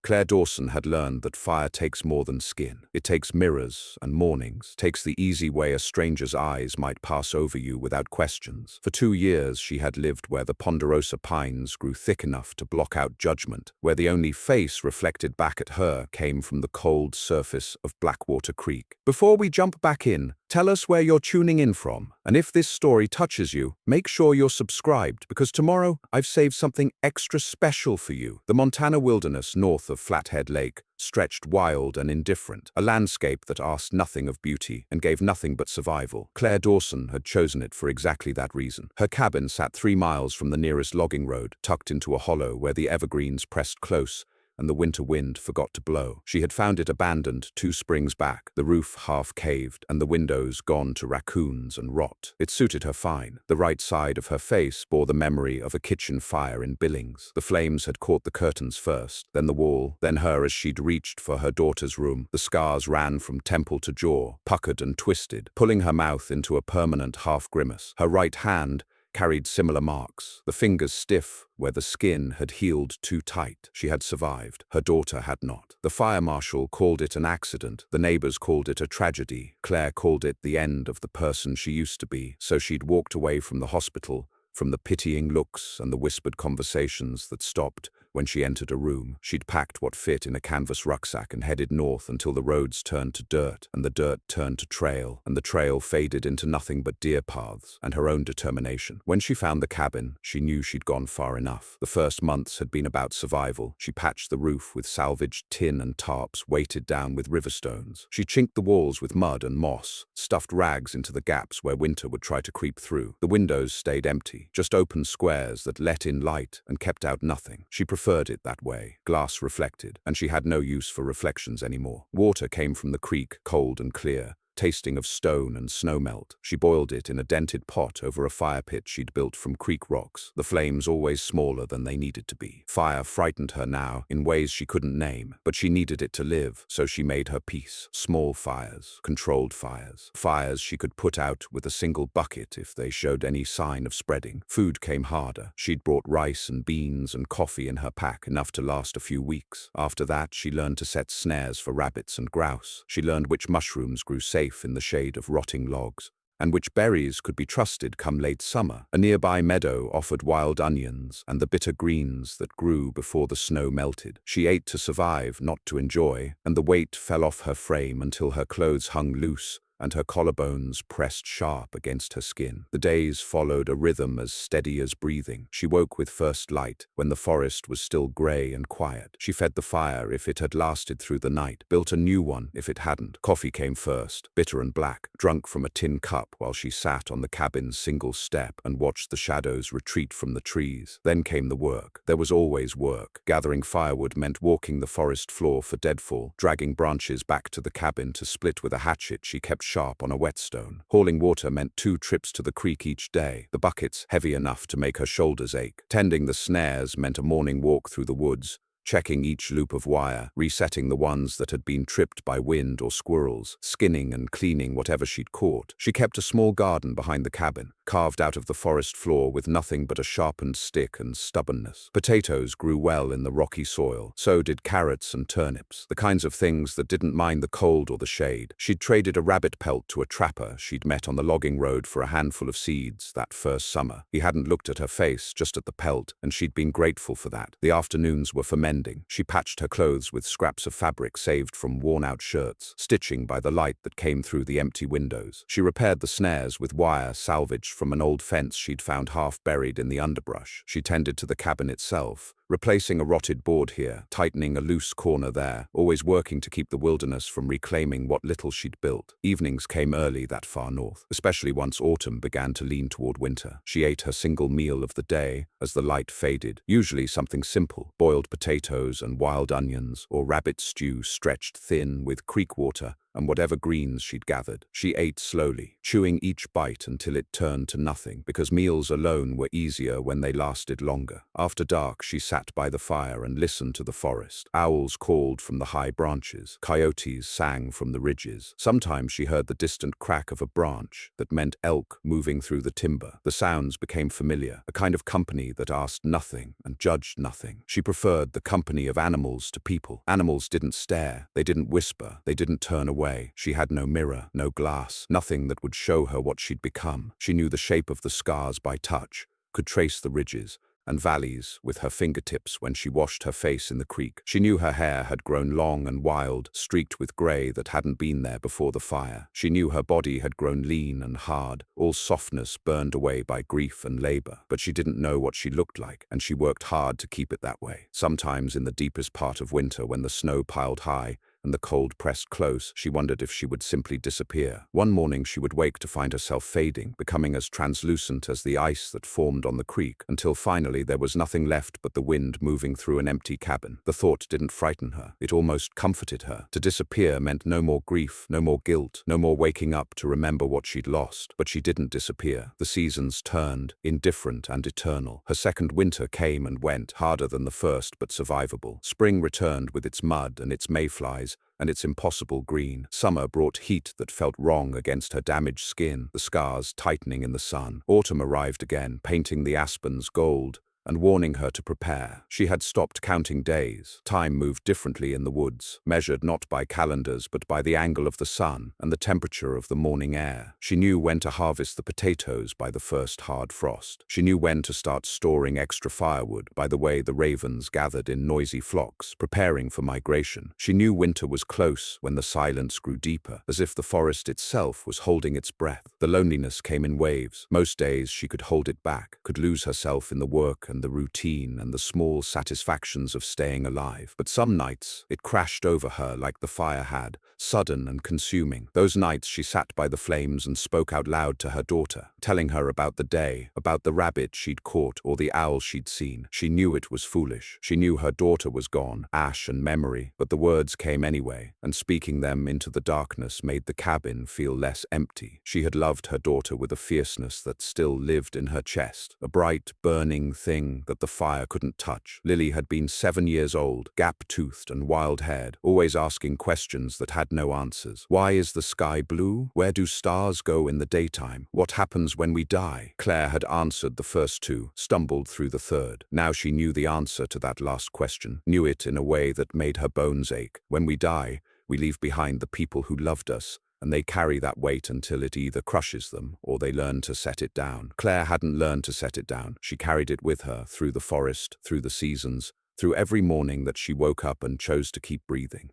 Claire Dawson had learned that fire takes more than skin. It takes mirrors and mornings, takes the easy way a stranger's eyes might pass over you without questions. For 2 years she had lived where the ponderosa pines grew thick enough to block out judgment, where the only face reflected back at her came from the cold surface of Blackwater Creek. Before we jump back in, tell us where you're tuning in from, and if this story touches you, make sure you're subscribed, because tomorrow I've saved something extra special for you. The Montana wilderness north of Flathead Lake stretched wild and indifferent, a landscape that asked nothing of beauty and gave nothing but survival. Claire Dawson had chosen it for exactly that reason. Her cabin sat 3 miles from the nearest logging road, tucked into a hollow where the evergreens pressed close and the winter wind forgot to blow. She had found it abandoned 2 springs back, the roof half caved and the windows gone to raccoons and rot. It suited her fine. The right side of her face bore the memory of a kitchen fire in Billings. The flames had caught the curtains first, then the wall, then her as she'd reached for her daughter's room. The scars ran from temple to jaw, puckered and twisted, pulling her mouth into a permanent half-grimace. Her right hand carried similar marks, the fingers stiff where the skin had healed too tight. She had survived. Her daughter had not. The fire marshal called it an accident. The neighbors called it a tragedy. Claire called it the end of the person she used to be. So she'd walked away from the hospital, from the pitying looks and the whispered conversations that stopped when she entered a room. She'd packed what fit in a canvas rucksack and headed north until the roads turned to dirt, and the dirt turned to trail, and the trail faded into nothing but deer paths and her own determination. When she found the cabin, she knew she'd gone far enough. The first months had been about survival. She patched the roof with salvaged tin and tarps weighted down with river stones. She chinked the walls with mud and moss, stuffed rags into the gaps where winter would try to creep through. The windows stayed empty, just open squares that let in light and kept out nothing. She preferred it that way. Glass reflected, and she had no use for reflections anymore. Water came from the creek, cold and clear, tasting of stone and snowmelt. She boiled it in a dented pot over a fire pit she'd built from creek rocks, the flames always smaller than they needed to be. Fire frightened her now in ways she couldn't name, but she needed it to live, so she made her peace. Small fires, controlled fires, fires she could put out with a single bucket if they showed any sign of spreading. Food came harder. She'd brought rice and beans and coffee in her pack, enough to last a few weeks. After that, she learned to set snares for rabbits and grouse. She learned which mushrooms grew safe in the shade of rotting logs, and which berries could be trusted come late summer. A nearby meadow offered wild onions and the bitter greens that grew before the snow melted. She ate to survive, not to enjoy, and the weight fell off her frame until her clothes hung loose and her collarbones pressed sharp against her skin. The days followed a rhythm as steady as breathing. She woke with first light, when the forest was still grey and quiet. She fed the fire if it had lasted through the night, built a new one if it hadn't. Coffee came first, bitter and black, drunk from a tin cup while she sat on the cabin's single step and watched the shadows retreat from the trees. Then came the work. There was always work. Gathering firewood meant walking the forest floor for deadfall, dragging branches back to the cabin to split with a hatchet she kept sharp on a whetstone. Hauling water meant 2 trips to the creek each day, the buckets heavy enough to make her shoulders ache. Tending the snares meant a morning walk through the woods, checking each loop of wire, resetting the ones that had been tripped by wind or squirrels, skinning and cleaning whatever she'd caught. She kept a small garden behind the cabin, carved out of the forest floor with nothing but a sharpened stick and stubbornness. Potatoes grew well in the rocky soil, so did carrots and turnips, the kinds of things that didn't mind the cold or the shade. She'd traded a rabbit pelt to a trapper she'd met on the logging road for a handful of seeds that first summer. He hadn't looked at her face, just at the pelt, and she'd been grateful for that. The afternoons were for mending. She patched her clothes with scraps of fabric saved from worn-out shirts, stitching by the light that came through the empty windows. She repaired the snares with wire salvaged from an old fence she'd found half buried in the underbrush. She tended to the cabin itself, replacing a rotted board here, tightening a loose corner there, always working to keep the wilderness from reclaiming what little she'd built. Evenings came early that far north, especially once autumn began to lean toward winter. She ate her single meal of the day as the light faded, usually something simple, boiled potatoes and wild onions, or rabbit stew stretched thin with creek water and whatever greens she'd gathered. She ate slowly, chewing each bite until it turned to nothing, because meals alone were easier when they lasted longer. After dark, she sat sat by the fire and listened to the forest. Owls called from the high branches. Coyotes sang from the ridges. Sometimes she heard the distant crack of a branch that meant elk moving through the timber. The sounds became familiar, a kind of company that asked nothing and judged nothing. She preferred the company of animals to people. Animals didn't stare, they didn't whisper, they didn't turn away. She had no mirror, no glass, nothing that would show her what she'd become. She knew the shape of the scars by touch, could trace the ridges and valleys with her fingertips when she washed her face in the creek. She knew her hair had grown long and wild, streaked with grey that hadn't been there before the fire. She knew her body had grown lean and hard, all softness burned away by grief and labor. But she didn't know what she looked like, and she worked hard to keep it that way. Sometimes in the deepest part of winter, when the snow piled high and the cold pressed close, she wondered if she would simply disappear. One morning she would wake to find herself fading, becoming as translucent as the ice that formed on the creek, until finally there was nothing left but the wind moving through an empty cabin. The thought didn't frighten her. It almost comforted her. To disappear meant no more grief, no more guilt, no more waking up to remember what she'd lost. But she didn't disappear. The seasons turned, indifferent and eternal. Her second winter came and went, harder than the first but survivable. Spring returned with its mud and its mayflies and its impossible green. Summer brought heat that felt wrong against her damaged skin, the scars tightening in the sun. Autumn arrived again, painting the aspens gold and warning her to prepare. She had stopped counting days. Time moved differently in the woods, measured not by calendars but by the angle of the sun and the temperature of the morning air. She knew when to harvest the potatoes by the first hard frost. She knew when to start storing extra firewood by the way the ravens gathered in noisy flocks, preparing for migration. She knew winter was close when the silence grew deeper, as if the forest itself was holding its breath. The loneliness came in waves. Most days she could hold it back, could lose herself in the work and the routine and the small satisfactions of staying alive. But some nights it crashed over her like the fire had, sudden and consuming. Those nights she sat by the flames and spoke out loud to her daughter, telling her about the day, about the rabbit she'd caught or the owl she'd seen. She knew it was foolish. She knew her daughter was gone, ash and memory, but the words came anyway, and speaking them into the darkness made the cabin feel less empty. She had loved her daughter with a fierceness that still lived in her chest, a bright, burning thing that the fire couldn't touch. Lily had been 7 years old, gap-toothed and wild-haired, always asking questions that had no answers. Why is the sky blue? Where do stars go in the daytime? What happens when we die? Claire had answered the first two, stumbled through the third. Now she knew the answer to that last question, knew it in a way that made her bones ache. When we die, we leave behind the people who loved us, and they carry that weight until it either crushes them or they learn to set it down. Claire hadn't learned to set it down. She carried it with her through the forest, through the seasons, through every morning that she woke up and chose to keep breathing.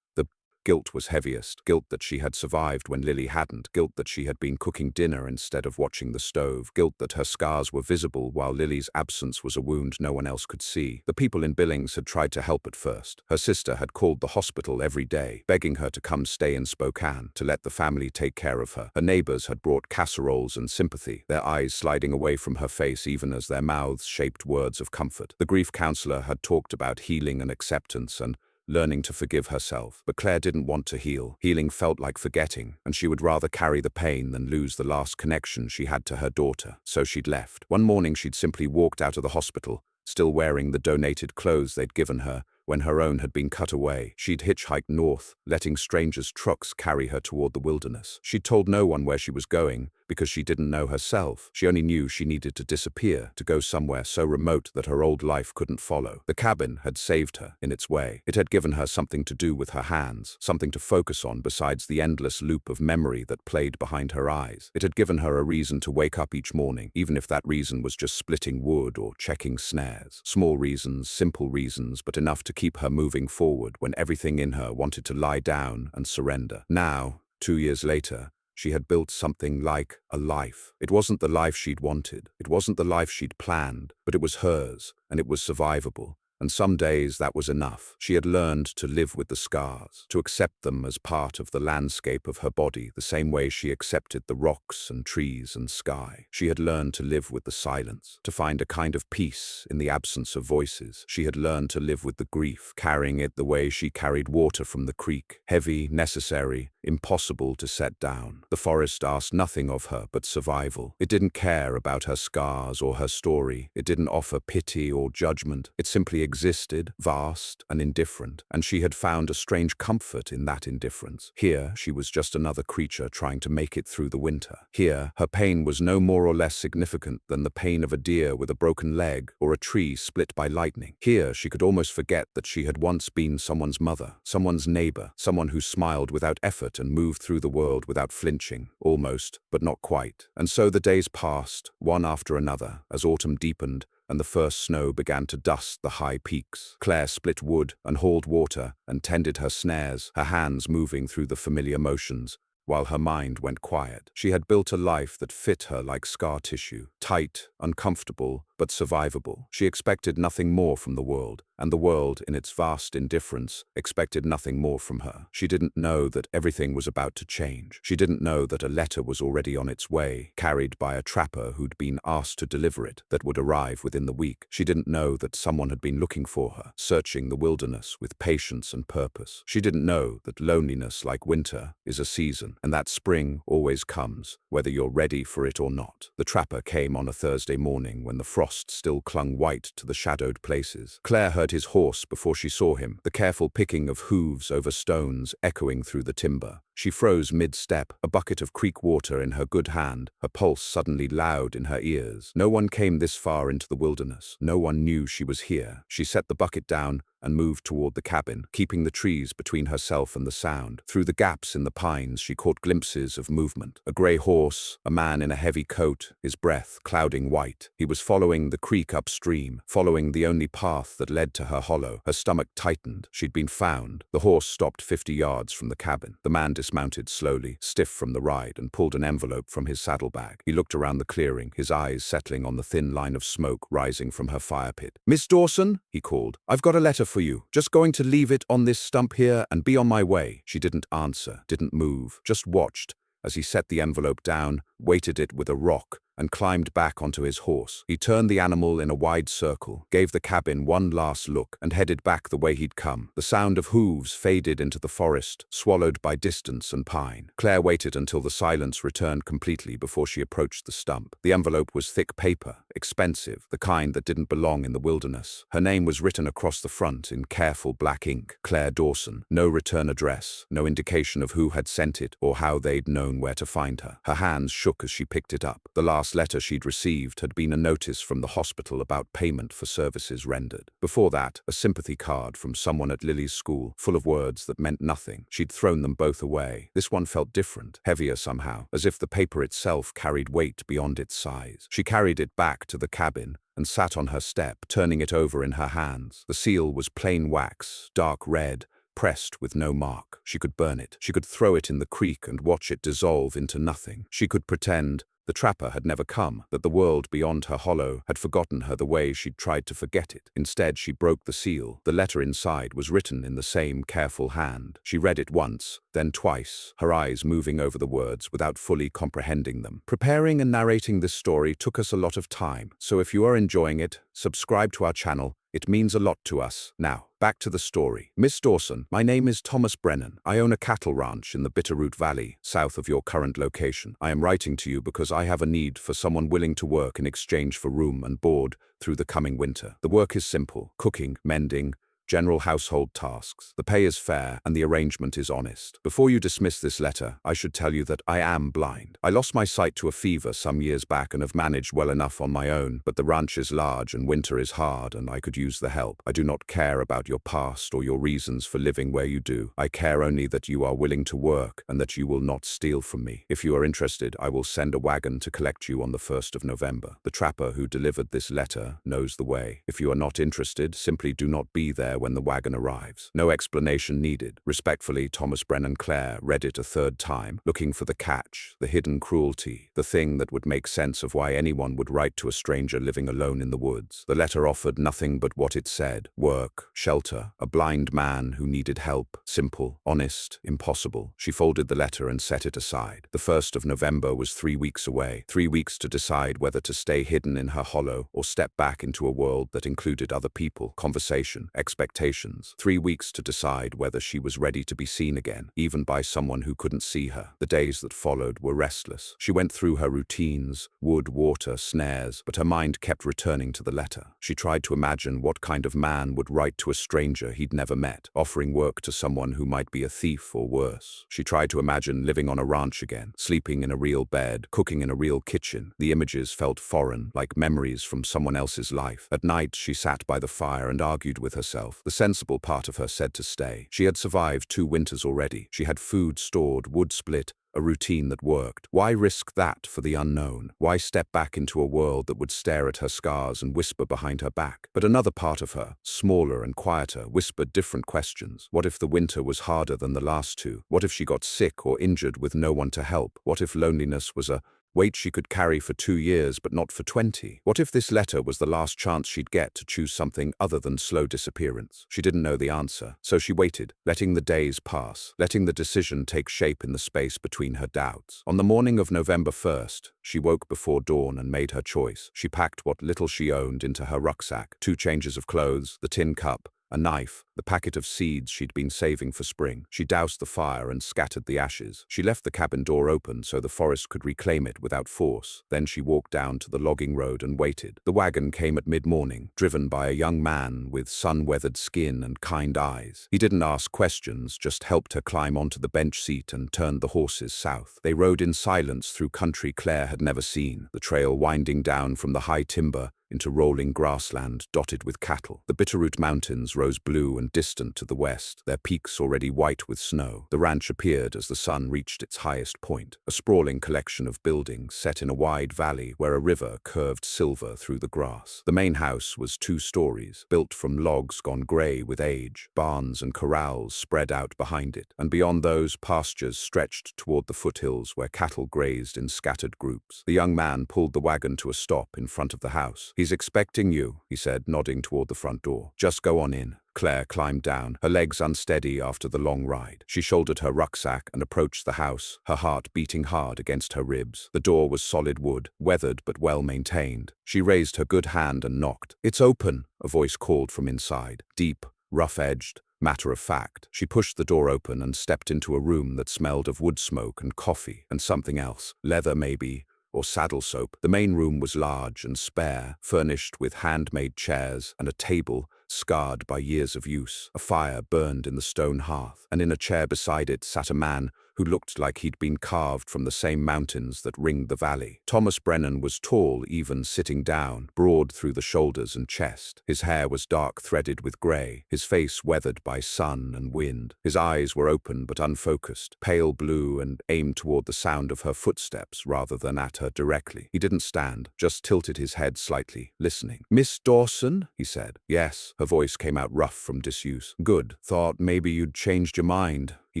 The guilt was heaviest, guilt that she had survived when Lily hadn't, guilt that she had been cooking dinner instead of watching the stove, guilt that her scars were visible while Lily's absence was a wound no one else could see. The people in Billings had tried to help at first. Her sister had called the hospital every day, begging her to come stay in Spokane, to let the family take care of her. Her neighbors had brought casseroles and sympathy, their eyes sliding away from her face even as their mouths shaped words of comfort. The grief counselor had talked about healing and acceptance and learning to forgive herself. But Claire didn't want to heal. Healing felt like forgetting, and she would rather carry the pain than lose the last connection she had to her daughter. So she'd left. One morning she'd simply walked out of the hospital, still wearing the donated clothes they'd given her when her own had been cut away. She'd hitchhiked north, letting strangers' trucks carry her toward the wilderness. She'd told no one where she was going, because she didn't know herself. She only knew she needed to disappear, to go somewhere so remote that her old life couldn't follow. The cabin had saved her, in its way. It had given her something to do with her hands, something to focus on besides the endless loop of memory that played behind her eyes. It had given her a reason to wake up each morning, even if that reason was just splitting wood or checking snares. Small reasons, simple reasons, but enough to keep her moving forward when everything in her wanted to lie down and surrender. Now, 2 years later, she had built something like a life. It wasn't the life she'd wanted. It wasn't the life she'd planned, but it was hers, and it was survivable. And some days that was enough. She had learned to live with the scars, to accept them as part of the landscape of her body, the same way she accepted the rocks and trees and sky. She had learned to live with the silence, to find a kind of peace in the absence of voices. She had learned to live with the grief, carrying it the way she carried water from the creek, heavy, necessary, impossible to set down. The forest asked nothing of her but survival. It didn't care about her scars or her story. It didn't offer pity or judgment. It simply existed, vast and indifferent, and she had found a strange comfort in that indifference. Here, she was just another creature trying to make it through the winter. Here, her pain was no more or less significant than the pain of a deer with a broken leg or a tree split by lightning. Here, she could almost forget that she had once been someone's mother, someone's neighbor, someone who smiled without effort and moved through the world without flinching. Almost, but not quite. And so the days passed, one after another, as autumn deepened and the first snow began to dust the high peaks. Claire split wood and hauled water and tended her snares, her hands moving through the familiar motions, while her mind went quiet. She had built a life that fit her like scar tissue, tight, uncomfortable, but survivable. She expected nothing more from the world, and the world, in its vast indifference, expected nothing more from her. She didn't know that everything was about to change. She didn't know that a letter was already on its way, carried by a trapper who'd been asked to deliver it, that would arrive within the week. She didn't know that someone had been looking for her, searching the wilderness with patience and purpose. She didn't know that loneliness, like winter, is a season, and that spring always comes, whether you're ready for it or not. The trapper came on a Thursday morning when the frost still clung white to the shadowed places. Claire heard his horse before she saw him, the careful picking of hooves over stones echoing through the timber. She froze mid-step, a bucket of creek water in her good hand, her pulse suddenly loud in her ears. No one came this far into the wilderness. No one knew she was here. She set the bucket down and moved toward the cabin, keeping the trees between herself and the sound. Through the gaps in the pines, she caught glimpses of movement. A gray horse, a man in a heavy coat, his breath clouding white. He was following the creek upstream, following the only path that led to her hollow. Her stomach tightened. She'd been found. The horse stopped 50 yards from the cabin. The man dismounted slowly, stiff from the ride, and pulled an envelope from his saddlebag. He looked around the clearing, his eyes settling on the thin line of smoke rising from her fire pit. "Miss Dawson," he called, "I've got a letter for you. Just going to leave it on this stump here and be on my way." She didn't answer, didn't move, just watched as he set the envelope down, weighted it with a rock, and climbed back onto his horse. He turned the animal in a wide circle, gave the cabin one last look, and headed back the way he'd come. The sound of hooves faded into the forest, swallowed by distance and pine. Claire waited until the silence returned completely before she approached the stump. The envelope was thick paper, expensive, the kind that didn't belong in the wilderness. Her name was written across the front in careful black ink, Claire Dawson. No return address, no indication of who had sent it or how they'd known where to find her. Her hands shook as she picked it up. The last letter she'd received had been a notice from the hospital about payment for services rendered. Before that, a sympathy card from someone at Lily's school, full of words that meant nothing. She'd thrown them both away. This one felt different, heavier somehow, as if the paper itself carried weight beyond its size. She carried it back to the cabin and sat on her step, turning it over in her hands. The seal was plain wax, dark red, pressed with no mark. She could burn it. She could throw it in the creek and watch it dissolve into nothing. She could pretend the trapper had never come, that the world beyond her hollow had forgotten her the way she'd tried to forget it. Instead, she broke the seal. The letter inside was written in the same careful hand. She read it once, then twice, her eyes moving over the words without fully comprehending them. Preparing and narrating this story took us a lot of time, so if you are enjoying it, subscribe to our channel. It means a lot to us. Now, back to the story. Miss Dawson, my name is Thomas Brennan. I own a cattle ranch in the Bitterroot Valley, south of your current location. I am writing to you because I have a need for someone willing to work in exchange for room and board through the coming winter. The work is simple: cooking, mending, general household tasks. The pay is fair and the arrangement is honest. Before you dismiss this letter, I should tell you that I am blind. I lost my sight to a fever some years back and have managed well enough on my own, but the ranch is large and winter is hard and I could use the help. I do not care about your past or your reasons for living where you do. I care only that you are willing to work and that you will not steal from me. If you are interested, I will send a wagon to collect you on the 1st of November. The trapper who delivered this letter knows the way. If you are not interested, simply do not be there when the wagon arrives. No explanation needed. Respectfully, Thomas Brennan. Claire read it a third time, looking for the catch, the hidden cruelty, the thing that would make sense of why anyone would write to a stranger living alone in the woods. The letter offered nothing but what it said: work, shelter, a blind man who needed help. Simple, honest, impossible. She folded the letter and set it aside. The 1st of November was 3 weeks away. 3 weeks to decide whether to stay hidden in her hollow or step back into a world that included other people, conversation, expectations, expectations. 3 weeks to decide whether she was ready to be seen again, even by someone who couldn't see her. The days that followed were restless. She went through her routines, wood, water, snares, but her mind kept returning to the letter. She tried to imagine what kind of man would write to a stranger he'd never met, offering work to someone who might be a thief or worse. She tried to imagine living on a ranch again, sleeping in a real bed, cooking in a real kitchen. The images felt foreign, like memories from someone else's life. At night, she sat by the fire and argued with herself. The sensible part of her said to stay. She had survived 2 winters already. She had food stored, wood split, a routine that worked. Why risk that for the unknown? Why step back into a world that would stare at her scars and whisper behind her back? But another part of her, smaller and quieter, whispered different questions. What if the winter was harder than the last 2? What if she got sick or injured with no one to help? What if loneliness was a weight she could carry for 2 years but not for 20? What if this letter was the last chance she'd get to choose something other than slow disappearance? She didn't know the answer, so she waited, letting the days pass, letting the decision take shape in the space between her doubts. On the morning of November 1st, she woke before dawn and made her choice. She packed what little she owned into her rucksack: 2 changes of clothes, the tin cup, a knife, the packet of seeds she'd been saving for spring. She doused the fire and scattered the ashes. She left the cabin door open so the forest could reclaim it without force. Then she walked down to the logging road and waited. The wagon came at mid-morning, driven by a young man with sun-weathered skin and kind eyes. He didn't ask questions, just helped her climb onto the bench seat and turned the horses south. They rode in silence through country Claire had never seen, the trail winding down from the high timber into rolling grassland dotted with cattle. The Bitterroot Mountains rose blue and distant to the west, their peaks already white with snow. The ranch appeared as the sun reached its highest point, a sprawling collection of buildings set in a wide valley where a river curved silver through the grass. The main house was 2 stories, built from logs gone grey with age. Barns and corrals spread out behind it, and beyond those, pastures stretched toward the foothills where cattle grazed in scattered groups. The young man pulled the wagon to a stop in front of the house. "He's expecting you," he said, nodding toward the front door. "Just go on in." Claire climbed down, her legs unsteady after the long ride. She shouldered her rucksack and approached the house, her heart beating hard against her ribs. The door was solid wood, weathered but well maintained. She raised her good hand and knocked. "It's open," a voice called from inside, deep, rough-edged, matter of fact. She pushed the door open and stepped into a room that smelled of wood smoke and coffee and something else, leather maybe, or saddle soap. The main room was large and spare, furnished with handmade chairs and a table scarred by years of use. A fire burned in the stone hearth, and in a chair beside it sat a man who looked like he'd been carved from the same mountains that ringed the valley. Thomas Brennan was tall, even sitting down, broad through the shoulders and chest. His hair was dark threaded with grey, his face weathered by sun and wind. His eyes were open but unfocused, pale blue, and aimed toward the sound of her footsteps rather than at her directly. He didn't stand, just tilted his head slightly, listening. "Miss Dawson?" he said. "Yes." Her voice came out rough from disuse. "Good. Thought maybe you'd changed your mind." He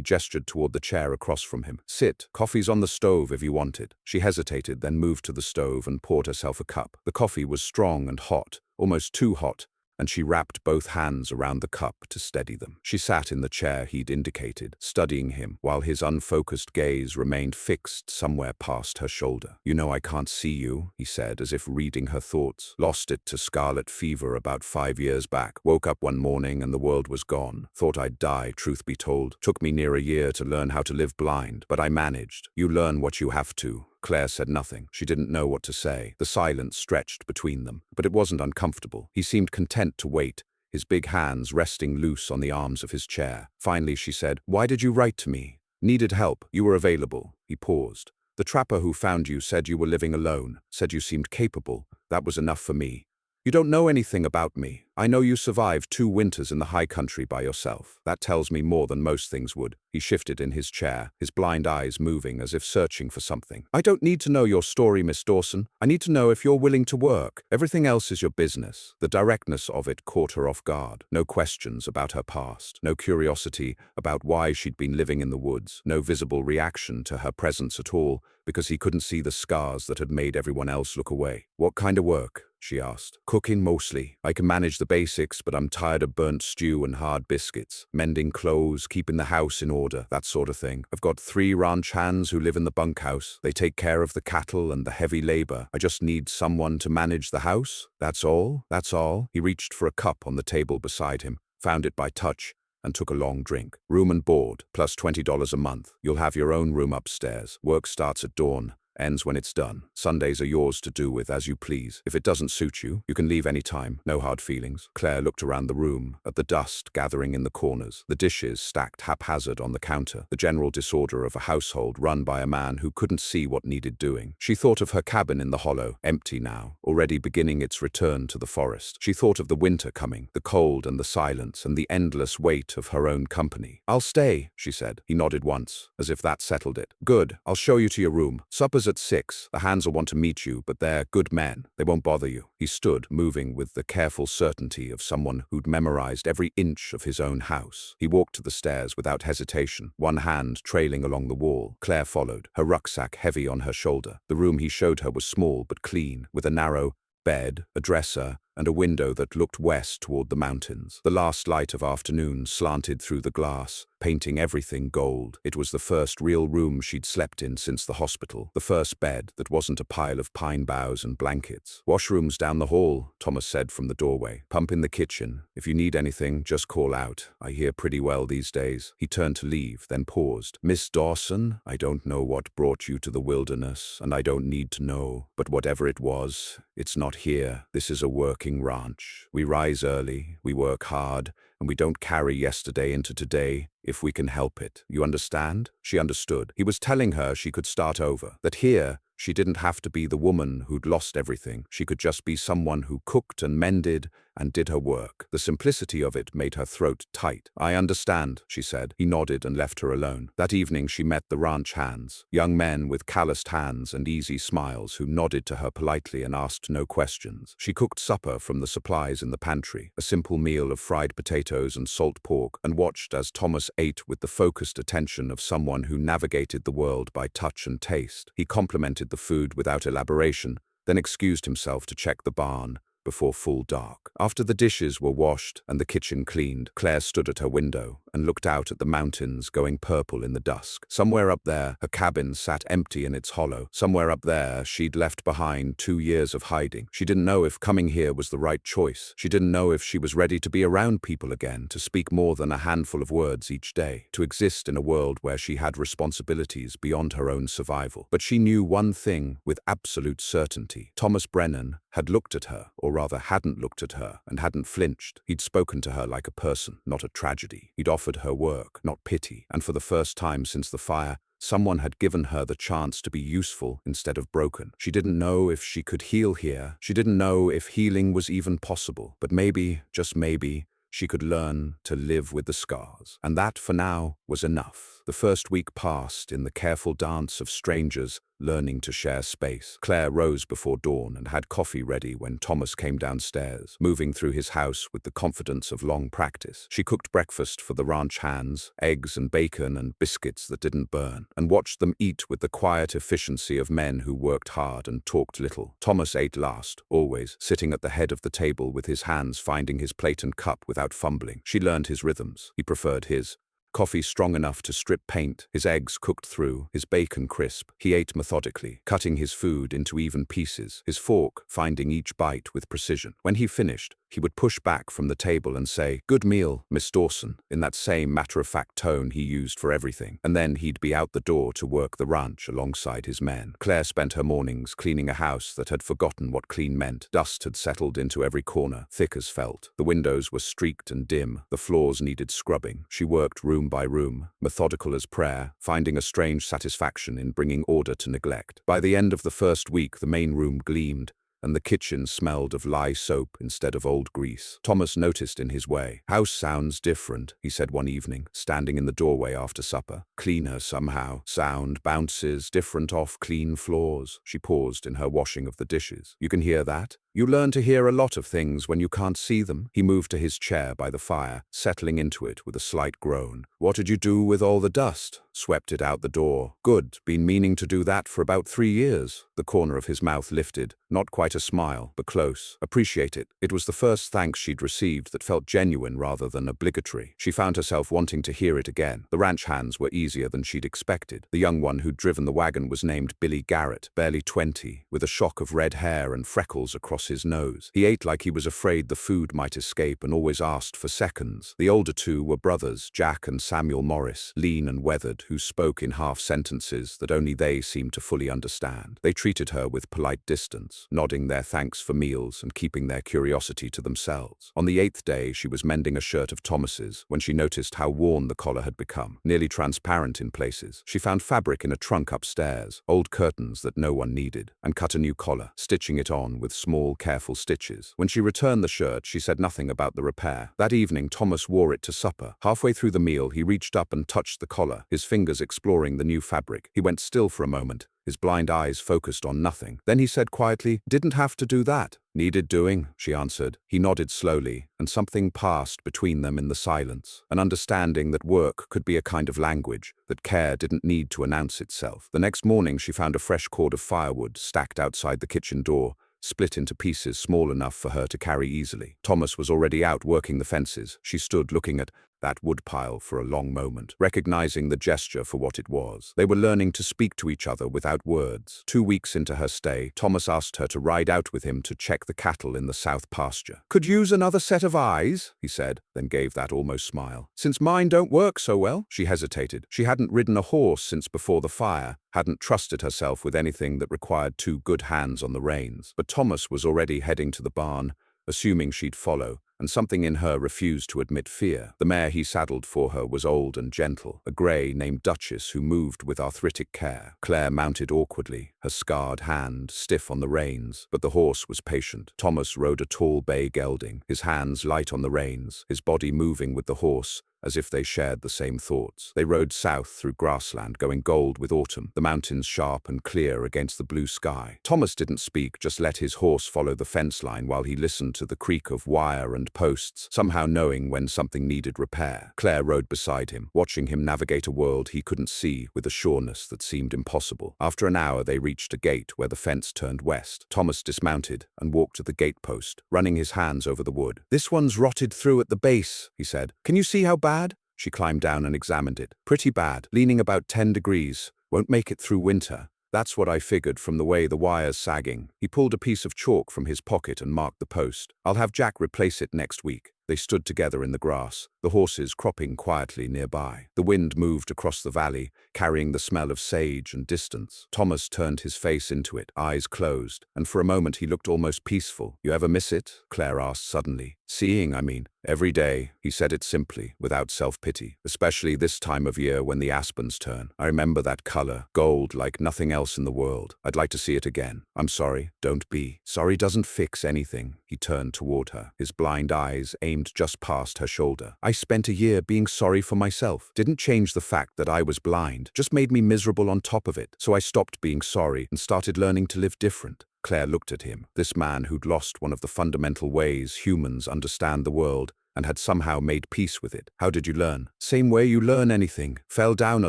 gestured toward the chair across from him. "Sit. Coffee's on the stove if you want it." She hesitated, then moved to the stove and poured herself a cup. The coffee was strong and hot, almost too hot, and she wrapped both hands around the cup to steady them. She sat in the chair he'd indicated, studying him, while his unfocused gaze remained fixed somewhere past her shoulder. "You know I can't see you," he said, as if reading her thoughts. "Lost it to scarlet fever about 5 years back. Woke up one morning and the world was gone. Thought I'd die, truth be told. Took me near a year to learn how to live blind, but I managed. You learn what you have to." Claire said nothing. She didn't know what to say. The silence stretched between them, but it wasn't uncomfortable. He seemed content to wait, his big hands resting loose on the arms of his chair. Finally, she said, "Why did you write to me?" "Needed help. You were available." He paused. "The trapper who found you said you were living alone, said you seemed capable. That was enough for me. You don't know anything about me. I know you survived 2 winters in the high country by yourself. That tells me more than most things would." He shifted in his chair, his blind eyes moving as if searching for something. "I don't need to know your story, Miss Dawson. I need to know if you're willing to work. Everything else is your business." The directness of it caught her off guard. No questions about her past, no curiosity about why she'd been living in the woods, no visible reaction to her presence at all, because he couldn't see the scars that had made everyone else look away. "What kind of work?" she asked. "Cooking mostly. I can manage the basics, but I'm tired of burnt stew and hard biscuits. Mending clothes, keeping the house in order, that sort of thing. I've got 3 ranch hands who live in the bunkhouse. They take care of the cattle and the heavy labor. I just need someone to manage the house. That's all. That's all." He reached for a cup on the table beside him. found it by touch, and took a long drink. Room and board, plus $20 a month. You'll have your own room upstairs. Work starts at dawn, ends when it's done. Sundays are yours to do with as you please. If it doesn't suit you, you can leave any time. No hard feelings. Claire looked around the room, at the dust gathering in the corners, the dishes stacked haphazard on the counter, the general disorder of a household run by a man who couldn't see what needed doing. She thought of her cabin in the hollow, empty now, already beginning its return to the forest. She thought of the winter coming, the cold and the silence and the endless weight of her own company. "I'll stay," she said. He nodded once, as if that settled it. "Good. I'll show you to your room. Supper's at 6. The hands will want to meet you, but they're good men. They won't bother you." He stood, moving with the careful certainty of someone who'd memorized every inch of his own house. He walked to the stairs without hesitation, one hand trailing along the wall. Claire followed, her rucksack heavy on her shoulder. The room he showed her was small but clean, with a narrow bed, a dresser, and a window that looked west toward the mountains. The last light of afternoon slanted through the glass, painting everything gold. It was the first real room she'd slept in since the hospital, the first bed that wasn't a pile of pine boughs and blankets. "Washrooms down the hall," Thomas said from the doorway. "Pump in the kitchen. If you need anything, just call out. I hear pretty well these days." He turned to leave, then paused. "Miss Dawson, I don't know what brought you to the wilderness, and I don't need to know. But whatever it was, it's not here. This is a working ranch. We rise early, we work hard, and we don't carry yesterday into today if we can help it. You understand?" She understood. He was telling her she could start over, that here she didn't have to be the woman who'd lost everything. She could just be someone who cooked and mended and did her work. The simplicity of it made her throat tight. "I understand," she said. He nodded and left her alone. That evening she met the ranch hands, young men with calloused hands and easy smiles who nodded to her politely and asked no questions. She cooked supper from the supplies in the pantry, a simple meal of fried potatoes and salt pork, and watched as Thomas ate with the focused attention of someone who navigated the world by touch and taste. He complimented the food without elaboration, then excused himself to check the barn before full dark. After the dishes were washed and the kitchen cleaned, Claire stood at her window and looked out at the mountains going purple in the dusk. Somewhere up there, her cabin sat empty in its hollow. Somewhere up there, she'd left behind 2 years of hiding. She didn't know if coming here was the right choice. She didn't know if she was ready to be around people again, to speak more than a handful of words each day, to exist in a world where she had responsibilities beyond her own survival. But she knew one thing with absolute certainty. Thomas Brennan had looked at her, or rather hadn't looked at her, and hadn't flinched. He'd spoken to her like a person, not a tragedy. He'd offered her work, not pity. And for the first time since the fire, someone had given her the chance to be useful instead of broken. She didn't know if she could heal here. She didn't know if healing was even possible. But maybe, just maybe, she could learn to live with the scars. And that, for now, was enough. The first week passed in the careful dance of strangers learning to share space. Claire rose before dawn and had coffee ready when Thomas came downstairs, moving through his house with the confidence of long practice. She cooked breakfast for the ranch hands, eggs and bacon and biscuits that didn't burn, and watched them eat with the quiet efficiency of men who worked hard and talked little. Thomas ate last, always, sitting at the head of the table with his hands finding his plate and cup without fumbling. She learned his rhythms. He preferred his. Coffee strong enough to strip paint, his eggs cooked through, his bacon crisp. He ate methodically, cutting his food into even pieces, his fork finding each bite with precision. When he finished, he would push back from the table and say, "Good meal, Miss Dawson," in that same matter-of-fact tone he used for everything. And then he'd be out the door to work the ranch alongside his men. Claire spent her mornings cleaning a house that had forgotten what clean meant. Dust had settled into every corner, thick as felt. The windows were streaked and dim. The floors needed scrubbing. She worked room by room, methodical as prayer, finding a strange satisfaction in bringing order to neglect. By the end of the first week, the main room gleamed, and the kitchen smelled of lye soap instead of old grease. Thomas noticed in his way. "House sounds different," he said one evening, standing in the doorway after supper. "Cleaner somehow. Sound bounces different off clean floors." She paused in her washing of the dishes. "You can hear that? You learn to hear a lot of things when you can't see them." He moved to his chair by the fire, settling into it with a slight groan. "What did you do with all the dust?" "Swept it out the door." "Good. Been meaning to do that for about 3 years." The corner of his mouth lifted, not quite a smile, but close. "Appreciate it." It was the first thanks she'd received that felt genuine rather than obligatory. She found herself wanting to hear it again. The ranch hands were easier than she'd expected. The young one who'd driven the wagon was named Billy Garrett, barely 20, with a shock of red hair and freckles across across his nose. He ate like he was afraid the food might escape and always asked for seconds. The older two were brothers, Jack and Samuel Morris, lean and weathered, who spoke in half sentences that only they seemed to fully understand. They treated her with polite distance, nodding their thanks for meals and keeping their curiosity to themselves. On the 8th day, she was mending a shirt of Thomas's when she noticed how worn the collar had become, nearly transparent in places. She found fabric in a trunk upstairs, old curtains that no one needed, and cut a new collar, stitching it on with small, careful stitches. When she returned the shirt, she said nothing about the repair. That evening, Thomas wore it to supper. Halfway through the meal, he reached up and touched the collar, his fingers exploring the new fabric. He went still for a moment, his blind eyes focused on nothing. Then he said quietly, "Didn't have to do that." "Needed doing," she answered. He nodded slowly, and something passed between them in the silence, an understanding that work could be a kind of language, that care didn't need to announce itself. The next morning she found a fresh cord of firewood stacked outside the kitchen door, split into pieces small enough for her to carry easily. Thomas was already out working the fences. She stood looking at that woodpile for a long moment, recognizing the gesture for what it was. They were learning to speak to each other without words. 2 weeks into her stay, Thomas asked her to ride out with him to check the cattle in the south pasture. "Could use another set of eyes," he said, then gave that almost smile. "Since mine don't work so well." She hesitated. She hadn't ridden a horse since before the fire, hadn't trusted herself with anything that required 2 good hands on the reins. But Thomas was already heading to the barn, assuming she'd follow, and something in her refused to admit fear. The mare he saddled for her was old and gentle, a grey named Duchess who moved with arthritic care. Claire mounted awkwardly, her scarred hand stiff on the reins, but the horse was patient. Thomas rode a tall bay gelding, his hands light on the reins, his body moving with the horse, as if they shared the same thoughts. They rode south through grassland, going gold with autumn, the mountains sharp and clear against the blue sky. Thomas didn't speak, just let his horse follow the fence line while he listened to the creak of wire and posts, somehow knowing when something needed repair. Claire rode beside him, watching him navigate a world he couldn't see with a sureness that seemed impossible. After an hour, they reached a gate where the fence turned west. Thomas dismounted and walked to the gatepost, running his hands over the wood. "This one's rotted through at the base," he said. "Can you see how bad?" She climbed down and examined it. "Pretty bad, leaning about 10 degrees. Won't make it through winter." "That's what I figured from the way the wire's sagging." He pulled a piece of chalk from his pocket and marked the post. "I'll have Jack replace it next week." They stood together in the grass, the horses cropping quietly nearby. The wind moved across the valley, carrying the smell of sage and distance. Thomas turned his face into it, eyes closed, and for a moment he looked almost peaceful. "You ever miss it?" Claire asked suddenly. "Seeing, I mean." "Every day," he said it simply, without self-pity. "Especially this time of year when the aspens turn. I remember that color, gold like nothing else in the world. I'd like to see it again." "I'm sorry." "Don't be. Sorry doesn't fix anything." He turned toward her, his blind eyes aimed just past her shoulder. "I spent a year being sorry for myself. Didn't change the fact that I was blind, just made me miserable on top of it. So I stopped being sorry and started learning to live different." Claire looked at him, this man who'd lost one of the fundamental ways humans understand the world and had somehow made peace with it. "How did you learn?" "Same way you learn anything. Fell down a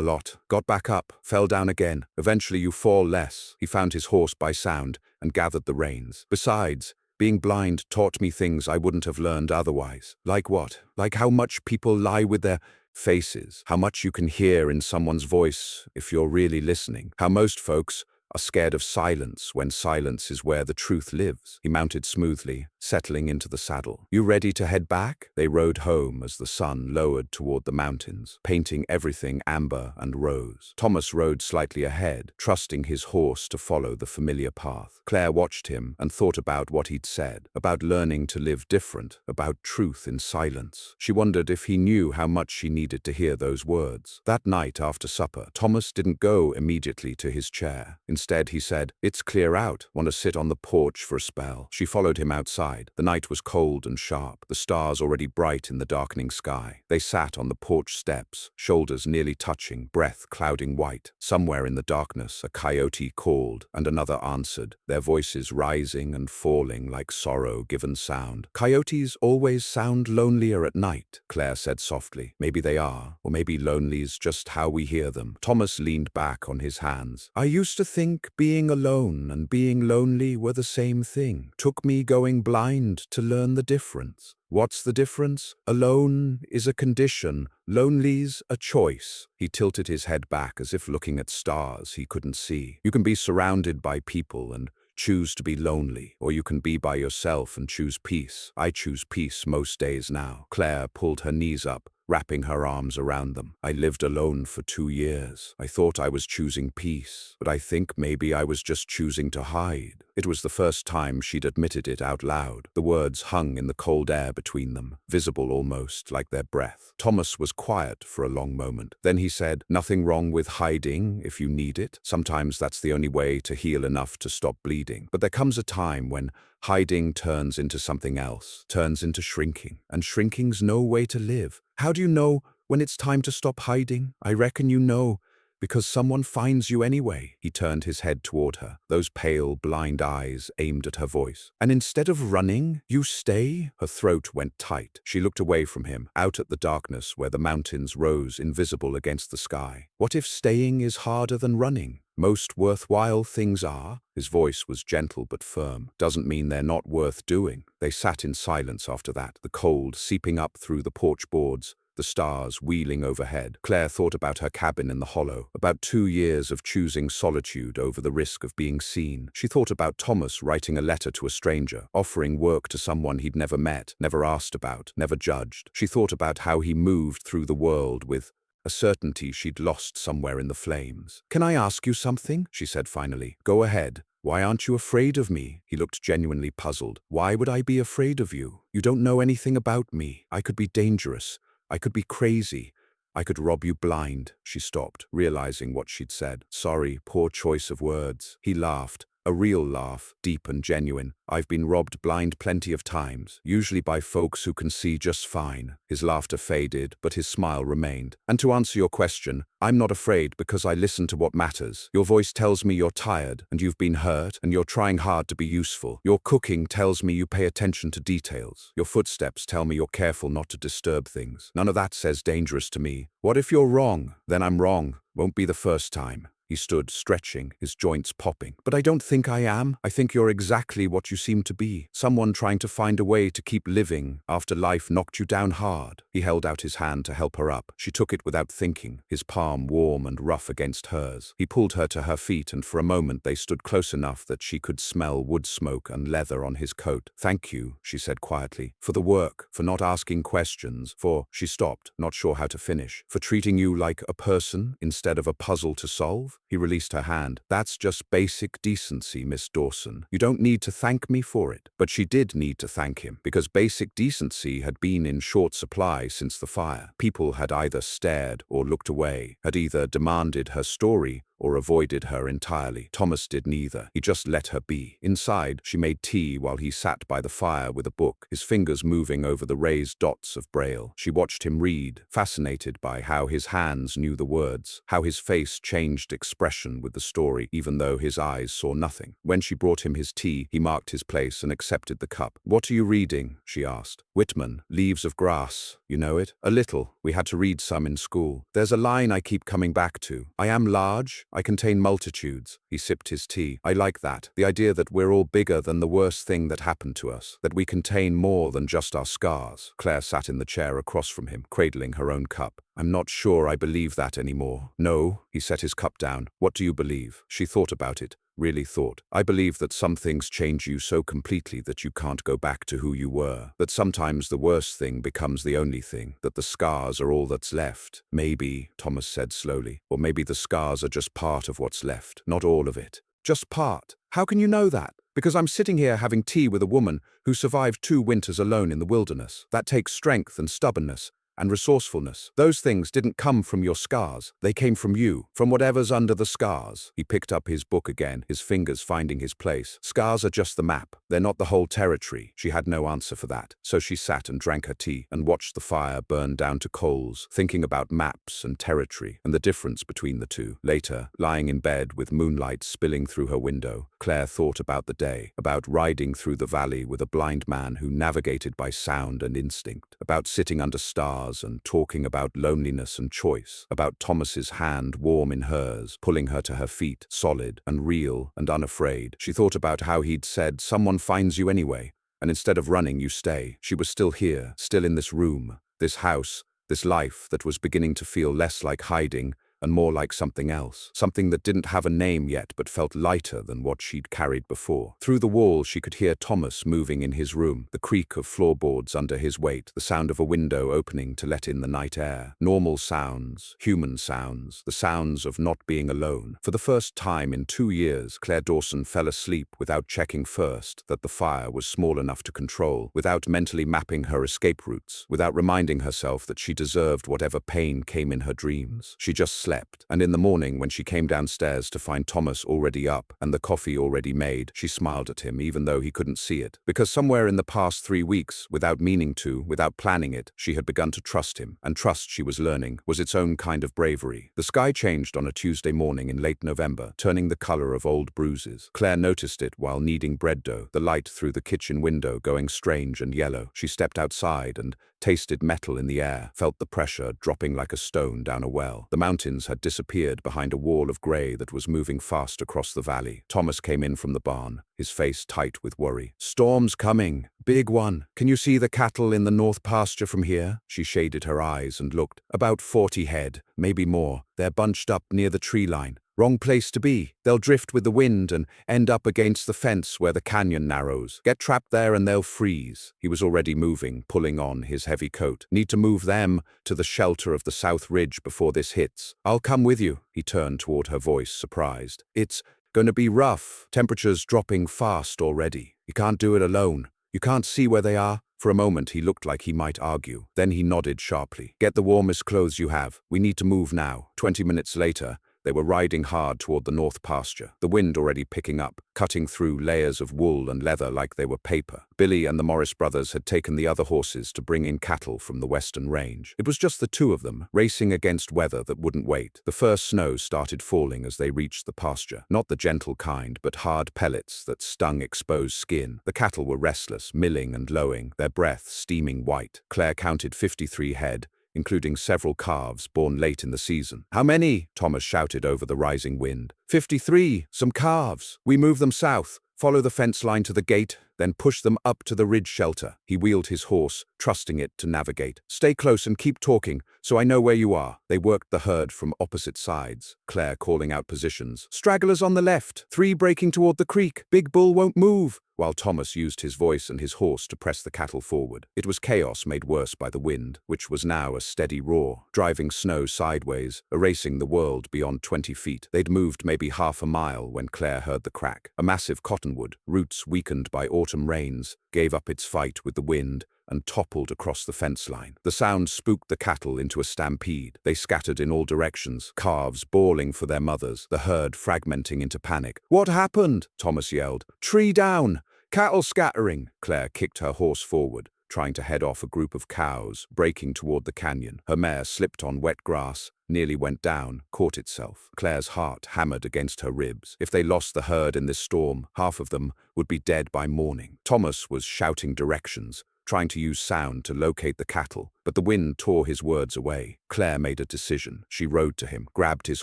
lot, got back up, fell down again. Eventually you fall less." He found his horse by sound and gathered the reins. "Besides, being blind taught me things I wouldn't have learned otherwise." "Like what?" "Like how much people lie with their faces, how much you can hear in someone's voice if you're really listening, how most folks are scared of silence when silence is where the truth lives." He mounted smoothly, settling into the saddle. "You ready to head back?" They rode home as the sun lowered toward the mountains, painting everything amber and rose. Thomas rode slightly ahead, trusting his horse to follow the familiar path. Claire watched him and thought about what he'd said, about learning to live different, about truth in silence. She wondered if he knew how much she needed to hear those words. That night after supper, Thomas didn't go immediately to his chair. Instead, he said, "It's clear out. Want to sit on the porch for a spell?" She followed him outside. The night was cold and sharp, the stars already bright in the darkening sky. They sat on the porch steps, shoulders nearly touching, breath clouding white. Somewhere in the darkness, a coyote called, and another answered, their voices rising and falling like sorrow-given sound. "Coyotes always sound lonelier at night," Claire said softly. "Maybe they are, or maybe lonely's just how we hear them." Thomas leaned back on his hands. "I used to think being alone and being lonely were the same thing. Took me going blind to learn the difference." "What's the difference?" "Alone is a condition, lonely's a choice." He tilted his head back as if looking at stars he couldn't see. "You can be surrounded by people and Choose to be lonely, or you can be by yourself and choose peace. I choose peace most days now. Claire pulled her knees up, wrapping her arms around them. I lived alone for 2 years. I thought I was choosing peace, but I think maybe I was just choosing to hide. It was the first time she'd admitted it out loud. The words hung in the cold air between them, visible almost like their breath. Thomas was quiet for a long moment. Then he said, "Nothing wrong with hiding if you need it. Sometimes that's the only way to heal enough to stop bleeding. But there comes a time when hiding turns into something else, turns into shrinking. And shrinking's no way to live. How do you know when it's time to stop hiding? I reckon you know, because someone finds you anyway." He turned his head toward her, those pale, blind eyes aimed at her voice. "And instead of running, you stay?" Her throat went tight. She looked away from him, out at the darkness where the mountains rose invisible against the sky. "What if staying is harder than running? Most worthwhile things are." His voice was gentle but firm. "Doesn't mean they're not worth doing." They sat in silence after that, the cold seeping up through the porch boards, the stars wheeling overhead. Claire thought about her cabin in the hollow, about 2 years of choosing solitude over the risk of being seen. She thought about Thomas writing a letter to a stranger, offering work to someone he'd never met, never asked about, never judged. She thought about how he moved through the world with a certainty she'd lost somewhere in the flames. "Can I ask you something?" she said finally. "Go ahead. Why aren't you afraid of me?" He looked genuinely puzzled. "Why would I be afraid of you? You don't know anything about me. I could be dangerous. I could be crazy. I could rob you blind." She stopped, realizing what she'd said. "Sorry, poor choice of words." He laughed. A real laugh, deep and genuine. "I've been robbed blind plenty of times, usually by folks who can see just fine." His laughter faded, but his smile remained. "And to answer your question, I'm not afraid because I listen to what matters. Your voice tells me you're tired, and you've been hurt, and you're trying hard to be useful. Your cooking tells me you pay attention to details. Your footsteps tell me you're careful not to disturb things. None of that says dangerous to me. What if you're wrong? Then I'm wrong. Won't be the first time." He stood, stretching, his joints popping. "But I don't think I am. I think you're exactly what you seem to be. Someone trying to find a way to keep living after life knocked you down hard." He held out his hand to help her up. She took it without thinking, his palm warm and rough against hers. He pulled her to her feet, and for a moment they stood close enough that she could smell wood smoke and leather on his coat. "Thank you," she said quietly, "for the work, for not asking questions, for—" She stopped, not sure how to finish. "For treating you like a person instead of a puzzle to solve." He released her hand. "That's just basic decency, Miss Dawson. You don't need to thank me for it." But she did need to thank him, because basic decency had been in short supply since the fire. People had either stared or looked away, had either demanded her story or avoided her entirely. Thomas did neither. He just let her be. Inside, she made tea while he sat by the fire with a book, his fingers moving over the raised dots of braille. She watched him read, fascinated by how his hands knew the words, how his face changed expression with the story, even though his eyes saw nothing. When she brought him his tea, he marked his place and accepted the cup. "What are you reading?" she asked. "Whitman, Leaves of Grass. You know it?" "A little. We had to read some in school. There's a line I keep coming back to. I am large. I contain multitudes." He sipped his tea. "I like that. The idea that we're all bigger than the worst thing that happened to us. That we contain more than just our scars." Claire sat in the chair across from him, cradling her own cup. "I'm not sure I believe that anymore." "No." He set his cup down. "What do you believe?" She thought about it. Really thought. "I believe that some things change you so completely that you can't go back to who you were. That sometimes the worst thing becomes the only thing. That the scars are all that's left." "Maybe," Thomas said slowly. "Or maybe the scars are just part of what's left. Not all of it. Just part." "How can you know that?" "Because I'm sitting here having tea with a woman who survived 2 winters alone in the wilderness. That takes strength and stubbornness and resourcefulness. Those things didn't come from your scars. They came from you, from whatever's under the scars." He picked up his book again, his fingers finding his place. "Scars are just the map. They're not the whole territory." She had no answer for that, so she sat and drank her tea and watched the fire burn down to coals, thinking about maps and territory and the difference between the two. Later, lying in bed with moonlight spilling through her window, Claire thought about the day, about riding through the valley with a blind man who navigated by sound and instinct, about sitting under stars and talking about loneliness and choice, about Thomas's hand warm in hers, pulling her to her feet, solid and real and unafraid. She thought about how he'd said, "Someone finds you anyway, and instead of running, you stay." She was still here, still in this room, this house, this life that was beginning to feel less like hiding and more like something else. Something that didn't have a name yet but felt lighter than what she'd carried before. Through the wall she could hear Thomas moving in his room, the creak of floorboards under his weight, the sound of a window opening to let in the night air. Normal sounds, human sounds, the sounds of not being alone. For the first time in 2 years, Claire Dawson fell asleep without checking first that the fire was small enough to control, without mentally mapping her escape routes, without reminding herself that she deserved whatever pain came in her dreams. She just slept, and in the morning when she came downstairs to find Thomas already up and the coffee already made, she smiled at him even though he couldn't see it. Because somewhere in the past 3 weeks, without meaning to, without planning it, she had begun to trust him, and trust, she was learning, was its own kind of bravery. The sky changed on a Tuesday morning in late November, turning the color of old bruises. Claire noticed it while kneading bread dough, the light through the kitchen window going strange and yellow. She stepped outside and tasted metal in the air, felt the pressure dropping like a stone down a well. The mountains had disappeared behind a wall of grey that was moving fast across the valley. Thomas came in from the barn, his face tight with worry. "Storm's coming. Big one. Can you see the cattle in the north pasture from here?" She shaded her eyes and looked. "About 40 head, maybe more. They're bunched up near the tree line. Wrong place to be. They'll drift with the wind and end up against the fence where the canyon narrows. Get trapped there and they'll freeze." He was already moving, pulling on his heavy coat. "Need to move them to the shelter of the south ridge before this hits. I'll come with you." He turned toward her, voice surprised. "It's gonna be rough. Temperatures dropping fast already. You can't do it alone. You can't see where they are." For a moment he looked like he might argue. Then he nodded sharply. "Get the warmest clothes you have. We need to move now." 20 minutes later, they were riding hard toward the north pasture, the wind already picking up, cutting through layers of wool and leather like they were paper. Billy and the Morris brothers had taken the other horses to bring in cattle from the western range. It was just the two of them, racing against weather that wouldn't wait. The first snow started falling as they reached the pasture, not the gentle kind, but hard pellets that stung exposed skin. The cattle were restless, milling and lowing, their breath steaming white. Claire counted 53 head, including several calves born late in the season. "How many?" Thomas shouted over the rising wind. 53, some calves. We move them south, follow the fence line to the gate, then push them up to the ridge shelter." He wheeled his horse, trusting it to navigate. "Stay close and keep talking, so I know where you are." They worked the herd from opposite sides, Claire calling out positions. "Stragglers on the left, 3 breaking toward the creek. Big bull won't move," while Thomas used his voice and his horse to press the cattle forward. It was chaos made worse by the wind, which was now a steady roar, driving snow sideways, erasing the world beyond 20 feet. They'd moved maybe half a mile when Claire heard the crack. A massive cottonwood, roots weakened by autumn rains, gave up its fight with the wind and toppled across the fence line. The sound spooked the cattle into a stampede. They scattered in all directions, calves bawling for their mothers, the herd fragmenting into panic. "What happened?" Thomas yelled. "Tree down! Cattle scattering!" Claire kicked her horse forward, trying to head off a group of cows, breaking toward the canyon. Her mare slipped on wet grass, nearly went down, caught itself. Claire's heart hammered against her ribs. If they lost the herd in this storm, half of them would be dead by morning. Thomas was shouting directions, trying to use sound to locate the cattle, but the wind tore his words away. Claire made a decision. She rode to him, grabbed his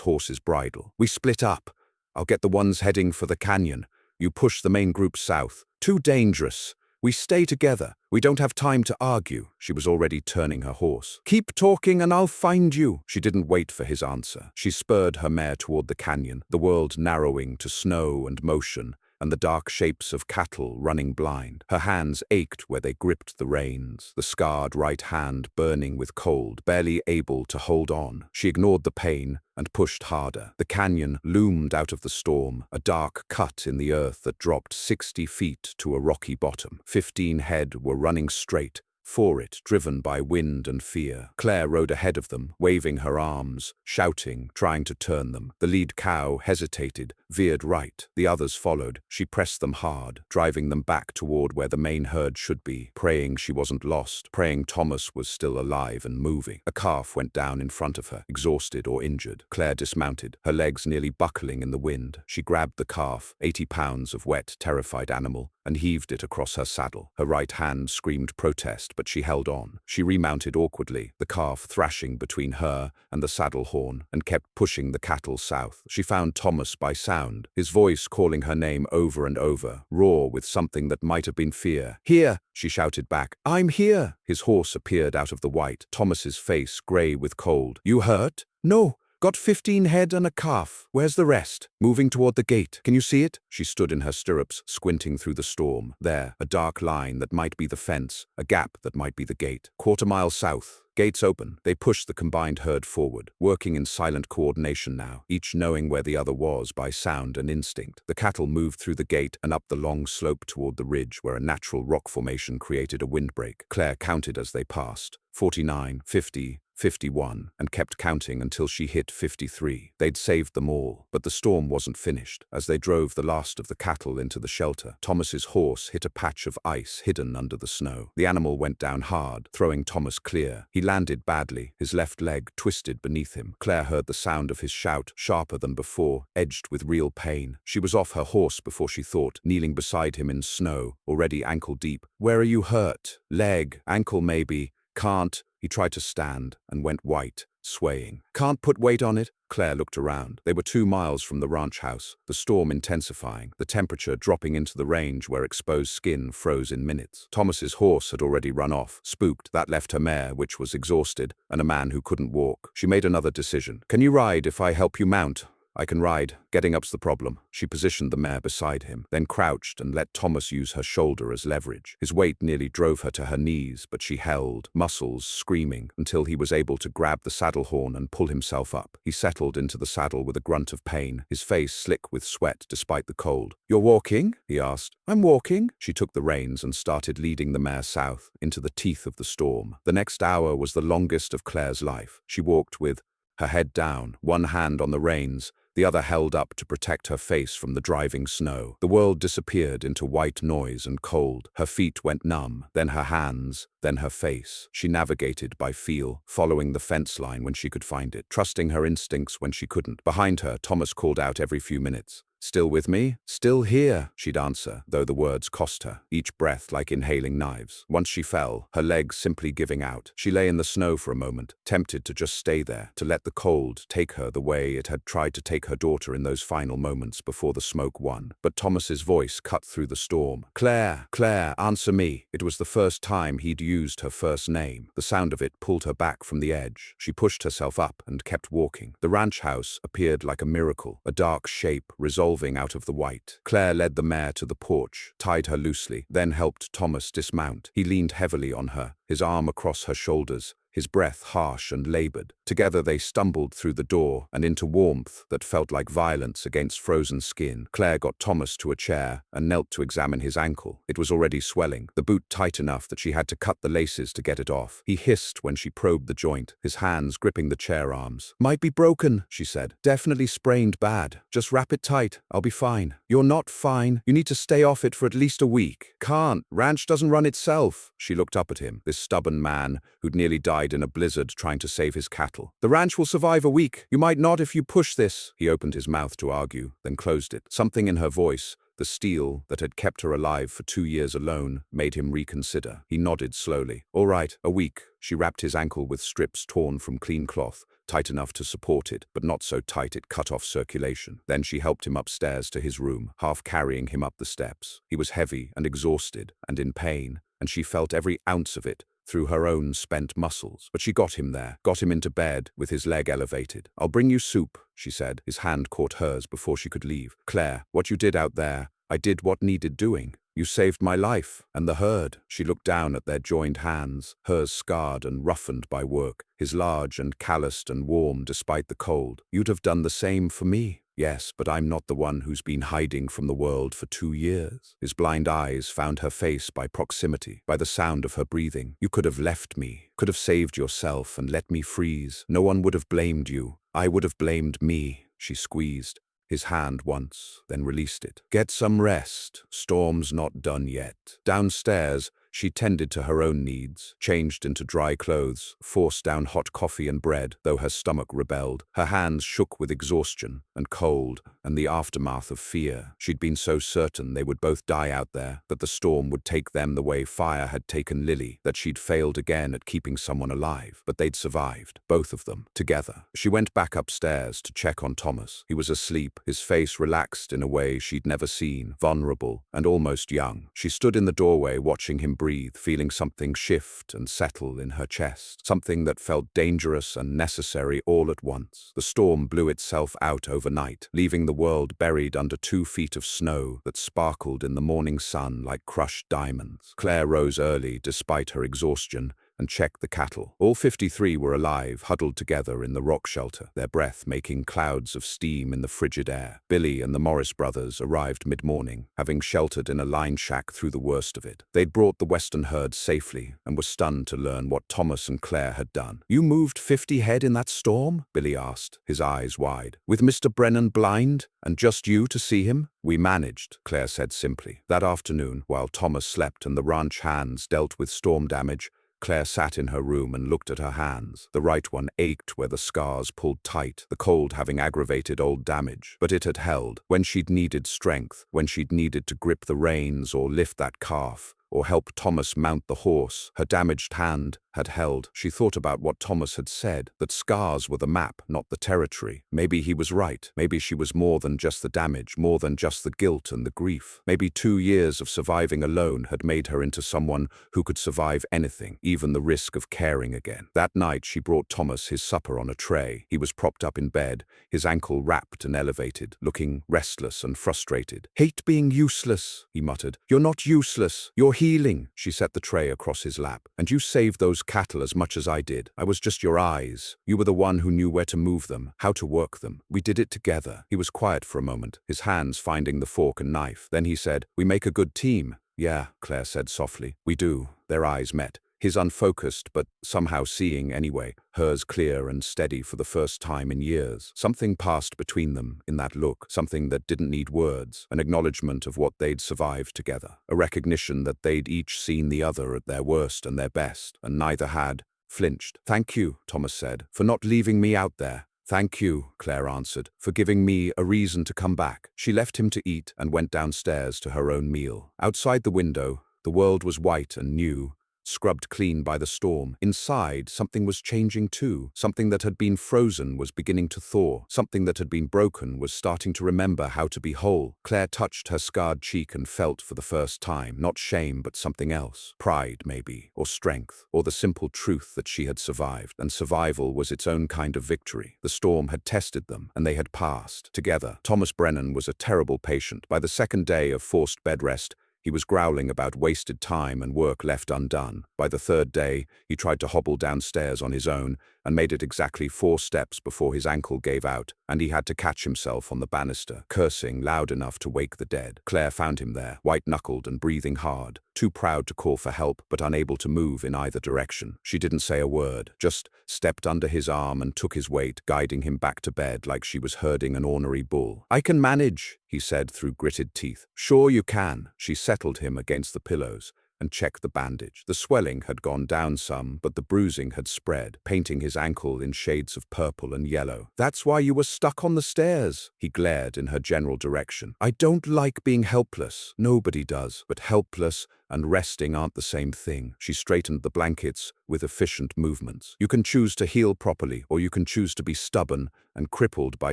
horse's bridle. "We split up. I'll get the ones heading for the canyon. You push the main group south. Too dangerous. We stay together. We don't have time to argue." She was already turning her horse. "Keep talking and I'll find you." She didn't wait for his answer. She spurred her mare toward the canyon, the world narrowing to snow and motion, and the dark shapes of cattle running blind. Her hands ached where they gripped the reins, the scarred right hand burning with cold, barely able to hold on. She ignored the pain and pushed harder. The canyon loomed out of the storm, a dark cut in the earth that dropped 60 feet to a rocky bottom. 15 head were running straight for it, driven by wind and fear. Claire rode ahead of them, waving her arms, shouting, trying to turn them. The lead cow hesitated, veered right. The others followed. She pressed them hard, driving them back toward where the main herd should be, praying she wasn't lost, praying Thomas was still alive and moving. A calf went down in front of her, exhausted or injured. Claire dismounted, her legs nearly buckling in the wind. She grabbed the calf, 80 pounds of wet, terrified animal, and heaved it across her saddle. Her right hand screamed protest, but she held on. She remounted awkwardly, the calf thrashing between her and the saddle horn, and kept pushing the cattle south. She found Thomas by sound, his voice calling her name over and over, raw with something that might have been fear. "Here!" she shouted back. "I'm here!" His horse appeared out of the white, Thomas's face grey with cold. "You hurt?" "No. Got 15 head and a calf. Where's the rest? Moving toward the gate. Can you see it? She stood in her stirrups, squinting through the storm. There, a dark line that might be the fence, a gap that might be the gate. Quarter-mile south. Gates open. They pushed the combined herd forward, working in silent coordination now, each knowing where the other was by sound and instinct. The cattle moved through the gate and up the long slope toward the ridge where a natural rock formation created a windbreak. Claire counted as they passed. 49, 50, 51, and kept counting until she hit 53. They'd saved them all, but the storm wasn't finished. As they drove the last of the cattle into the shelter, Thomas's horse hit a patch of ice hidden under the snow. The animal went down hard, throwing Thomas clear. He landed badly, his left leg twisted beneath him. Claire heard the sound of his shout, sharper than before, edged with real pain. She was off her horse before she thought, kneeling beside him in snow, already ankle deep. Where are you hurt? Leg, ankle maybe. Can't. He tried to stand and went white, swaying. Can't put weight on it? Claire looked around. They were 2 miles from the ranch house, the storm intensifying, the temperature dropping into the range where exposed skin froze in minutes. Thomas's horse had already run off. Spooked, that left her mare, which was exhausted, and a man who couldn't walk. She made another decision. Can you ride if I help you mount? I can ride. Getting up's the problem. She positioned the mare beside him, then crouched and let Thomas use her shoulder as leverage. His weight nearly drove her to her knees, but she held, muscles screaming, until he was able to grab the saddle horn and pull himself up. He settled into the saddle with a grunt of pain, his face slick with sweat despite the cold. You're walking? He asked. I'm walking. She took the reins and started leading the mare south, into the teeth of the storm. The next hour was the longest of Claire's life. She walked with her head down, one hand on the reins, the other held up to protect her face from the driving snow. The world disappeared into white noise and cold. Her feet went numb, then her hands, then her face. She navigated by feel, following the fence line when she could find it, trusting her instincts when she couldn't. Behind her, Thomas called out every few minutes. Still with me? Still here, she'd answer, though the words cost her, each breath like inhaling knives. Once she fell, her legs simply giving out. She lay in the snow for a moment, tempted to just stay there, to let the cold take her the way it had tried to take her daughter in those final moments before the smoke won. But Thomas's voice cut through the storm. Claire, Claire, answer me. It was the first time he'd used her first name. The sound of it pulled her back from the edge. She pushed herself up and kept walking. The ranch house appeared like a miracle, a dark shape resolving out of the white. Claire led the mare to the porch, tied her loosely, then helped Thomas dismount. He leaned heavily on her, his arm across her shoulders, his breath harsh and labored. Together they stumbled through the door and into warmth that felt like violence against frozen skin. Claire got Thomas to a chair and knelt to examine his ankle. It was already swelling, the boot tight enough that she had to cut the laces to get it off. He hissed when she probed the joint, his hands gripping the chair arms. Might be broken, she said. Definitely sprained bad. Just wrap it tight. I'll be fine. You're not fine. You need to stay off it for at least a week. Can't. Ranch doesn't run itself. She looked up at him, this stubborn man who'd nearly died in a blizzard trying to save his cattle. The ranch will survive a week. You might not if you push this. He opened his mouth to argue, then closed it. Something in her voice, the steel that had kept her alive for 2 years alone, made him reconsider. He nodded slowly. All right, a week. She wrapped his ankle with strips torn from clean cloth, tight enough to support it, but not so tight it cut off circulation. Then she helped him upstairs to his room, half carrying him up the steps. He was heavy and exhausted and in pain, and she felt every ounce of it through her own spent muscles. But she got him there, got him into bed with his leg elevated. I'll bring you soup, she said. His hand caught hers before she could leave. Claire, what you did out there, I did what needed doing. You saved my life, and the herd. She looked down at their joined hands, hers scarred and roughened by work, his large and calloused and warm despite the cold. You'd have done the same for me. Yes, but I'm not the one who's been hiding from the world for 2 years. His blind eyes found her face by proximity, by the sound of her breathing. You could have left me, could have saved yourself and let me freeze. No one would have blamed you. I would have blamed me. She squeezed his hand once, then released it. Get some rest. Storm's not done yet. Downstairs, she tended to her own needs, changed into dry clothes, forced down hot coffee and bread, though her stomach rebelled. Her hands shook with exhaustion and cold, and the aftermath of fear. She'd been so certain they would both die out there, that the storm would take them the way fire had taken Lily, that she'd failed again at keeping someone alive. But they'd survived, both of them, together. She went back upstairs to check on Thomas. He was asleep, his face relaxed in a way she'd never seen, vulnerable and almost young. She stood in the doorway watching him breathe, feeling something shift and settle in her chest, something that felt dangerous and necessary all at once. The storm blew itself out overnight, leaving the world buried under 2 feet of snow that sparkled in the morning sun like crushed diamonds. Claire rose early despite her exhaustion and checked the cattle. All 53 were alive, huddled together in the rock shelter, their breath making clouds of steam in the frigid air. Billy and the Morris brothers arrived mid-morning, having sheltered in a line shack through the worst of it. They'd brought the western herd safely and were stunned to learn what Thomas and Claire had done. "You moved 50 head in that storm?" Billy asked, his eyes wide. "With Mr. Brennan blind and just you to see him?" "We managed," Claire said simply. That afternoon, while Thomas slept and the ranch hands dealt with storm damage, Claire sat in her room and looked at her hands. The right one ached where the scars pulled tight, the cold having aggravated old damage. But it had held. When she'd needed strength, when she'd needed to grip the reins or lift that calf, or help Thomas mount the horse, her damaged hand had held. She thought about what Thomas had said, that scars were the map, not the territory. Maybe he was right. Maybe she was more than just the damage, more than just the guilt and the grief. Maybe 2 years of surviving alone had made her into someone who could survive anything, even the risk of caring again. That night she brought Thomas his supper on a tray. He was propped up in bed, his ankle wrapped and elevated, looking restless and frustrated. "Hate being useless," he muttered. "You're not useless. You're healing." She set the tray across his lap. "And you saved those cattle as much as I did. I was just your eyes. You were the one who knew where to move them, how to work them. We did it together." He was quiet for a moment, his hands finding the fork and knife. Then he said, "We make a good team." "Yeah," Claire said softly. "We do." Their eyes met. His unfocused, but somehow seeing anyway, hers clear and steady for the first time in years. Something passed between them in that look, something that didn't need words, an acknowledgement of what they'd survived together, a recognition that they'd each seen the other at their worst and their best, and neither had flinched. "Thank you," Thomas said, "for not leaving me out there." "Thank you," Claire answered, "for giving me a reason to come back." She left him to eat and went downstairs to her own meal. Outside the window, the world was white and new, scrubbed clean by the storm. Inside, something was changing too. Something that had been frozen was beginning to thaw. Something that had been broken was starting to remember how to be whole. Claire touched her scarred cheek and felt for the first time, not shame but something else. Pride, maybe, or strength, or the simple truth that she had survived. And survival was its own kind of victory. The storm had tested them, and they had passed. Together, Thomas Brennan was a terrible patient. By the second day of forced bed rest, he was growling about wasted time and work left undone. By the third day, he tried to hobble downstairs on his own and made it exactly 4 steps before his ankle gave out, and he had to catch himself on the banister, cursing loud enough to wake the dead. Claire found him there, white-knuckled and breathing hard, too proud to call for help but unable to move in either direction. She didn't say a word, just stepped under his arm and took his weight, guiding him back to bed like she was herding an ornery bull. "I can manage," he said through gritted teeth. "Sure you can." She settled him against the pillows and checked the bandage. The swelling had gone down some, but the bruising had spread, painting his ankle in shades of purple and yellow. "That's why you were stuck on the stairs." He glared in her general direction. "I don't like being helpless. Nobody does. But helpless and resting aren't the same thing." She straightened the blankets with efficient movements. "You can choose to heal properly, or you can choose to be stubborn and crippled by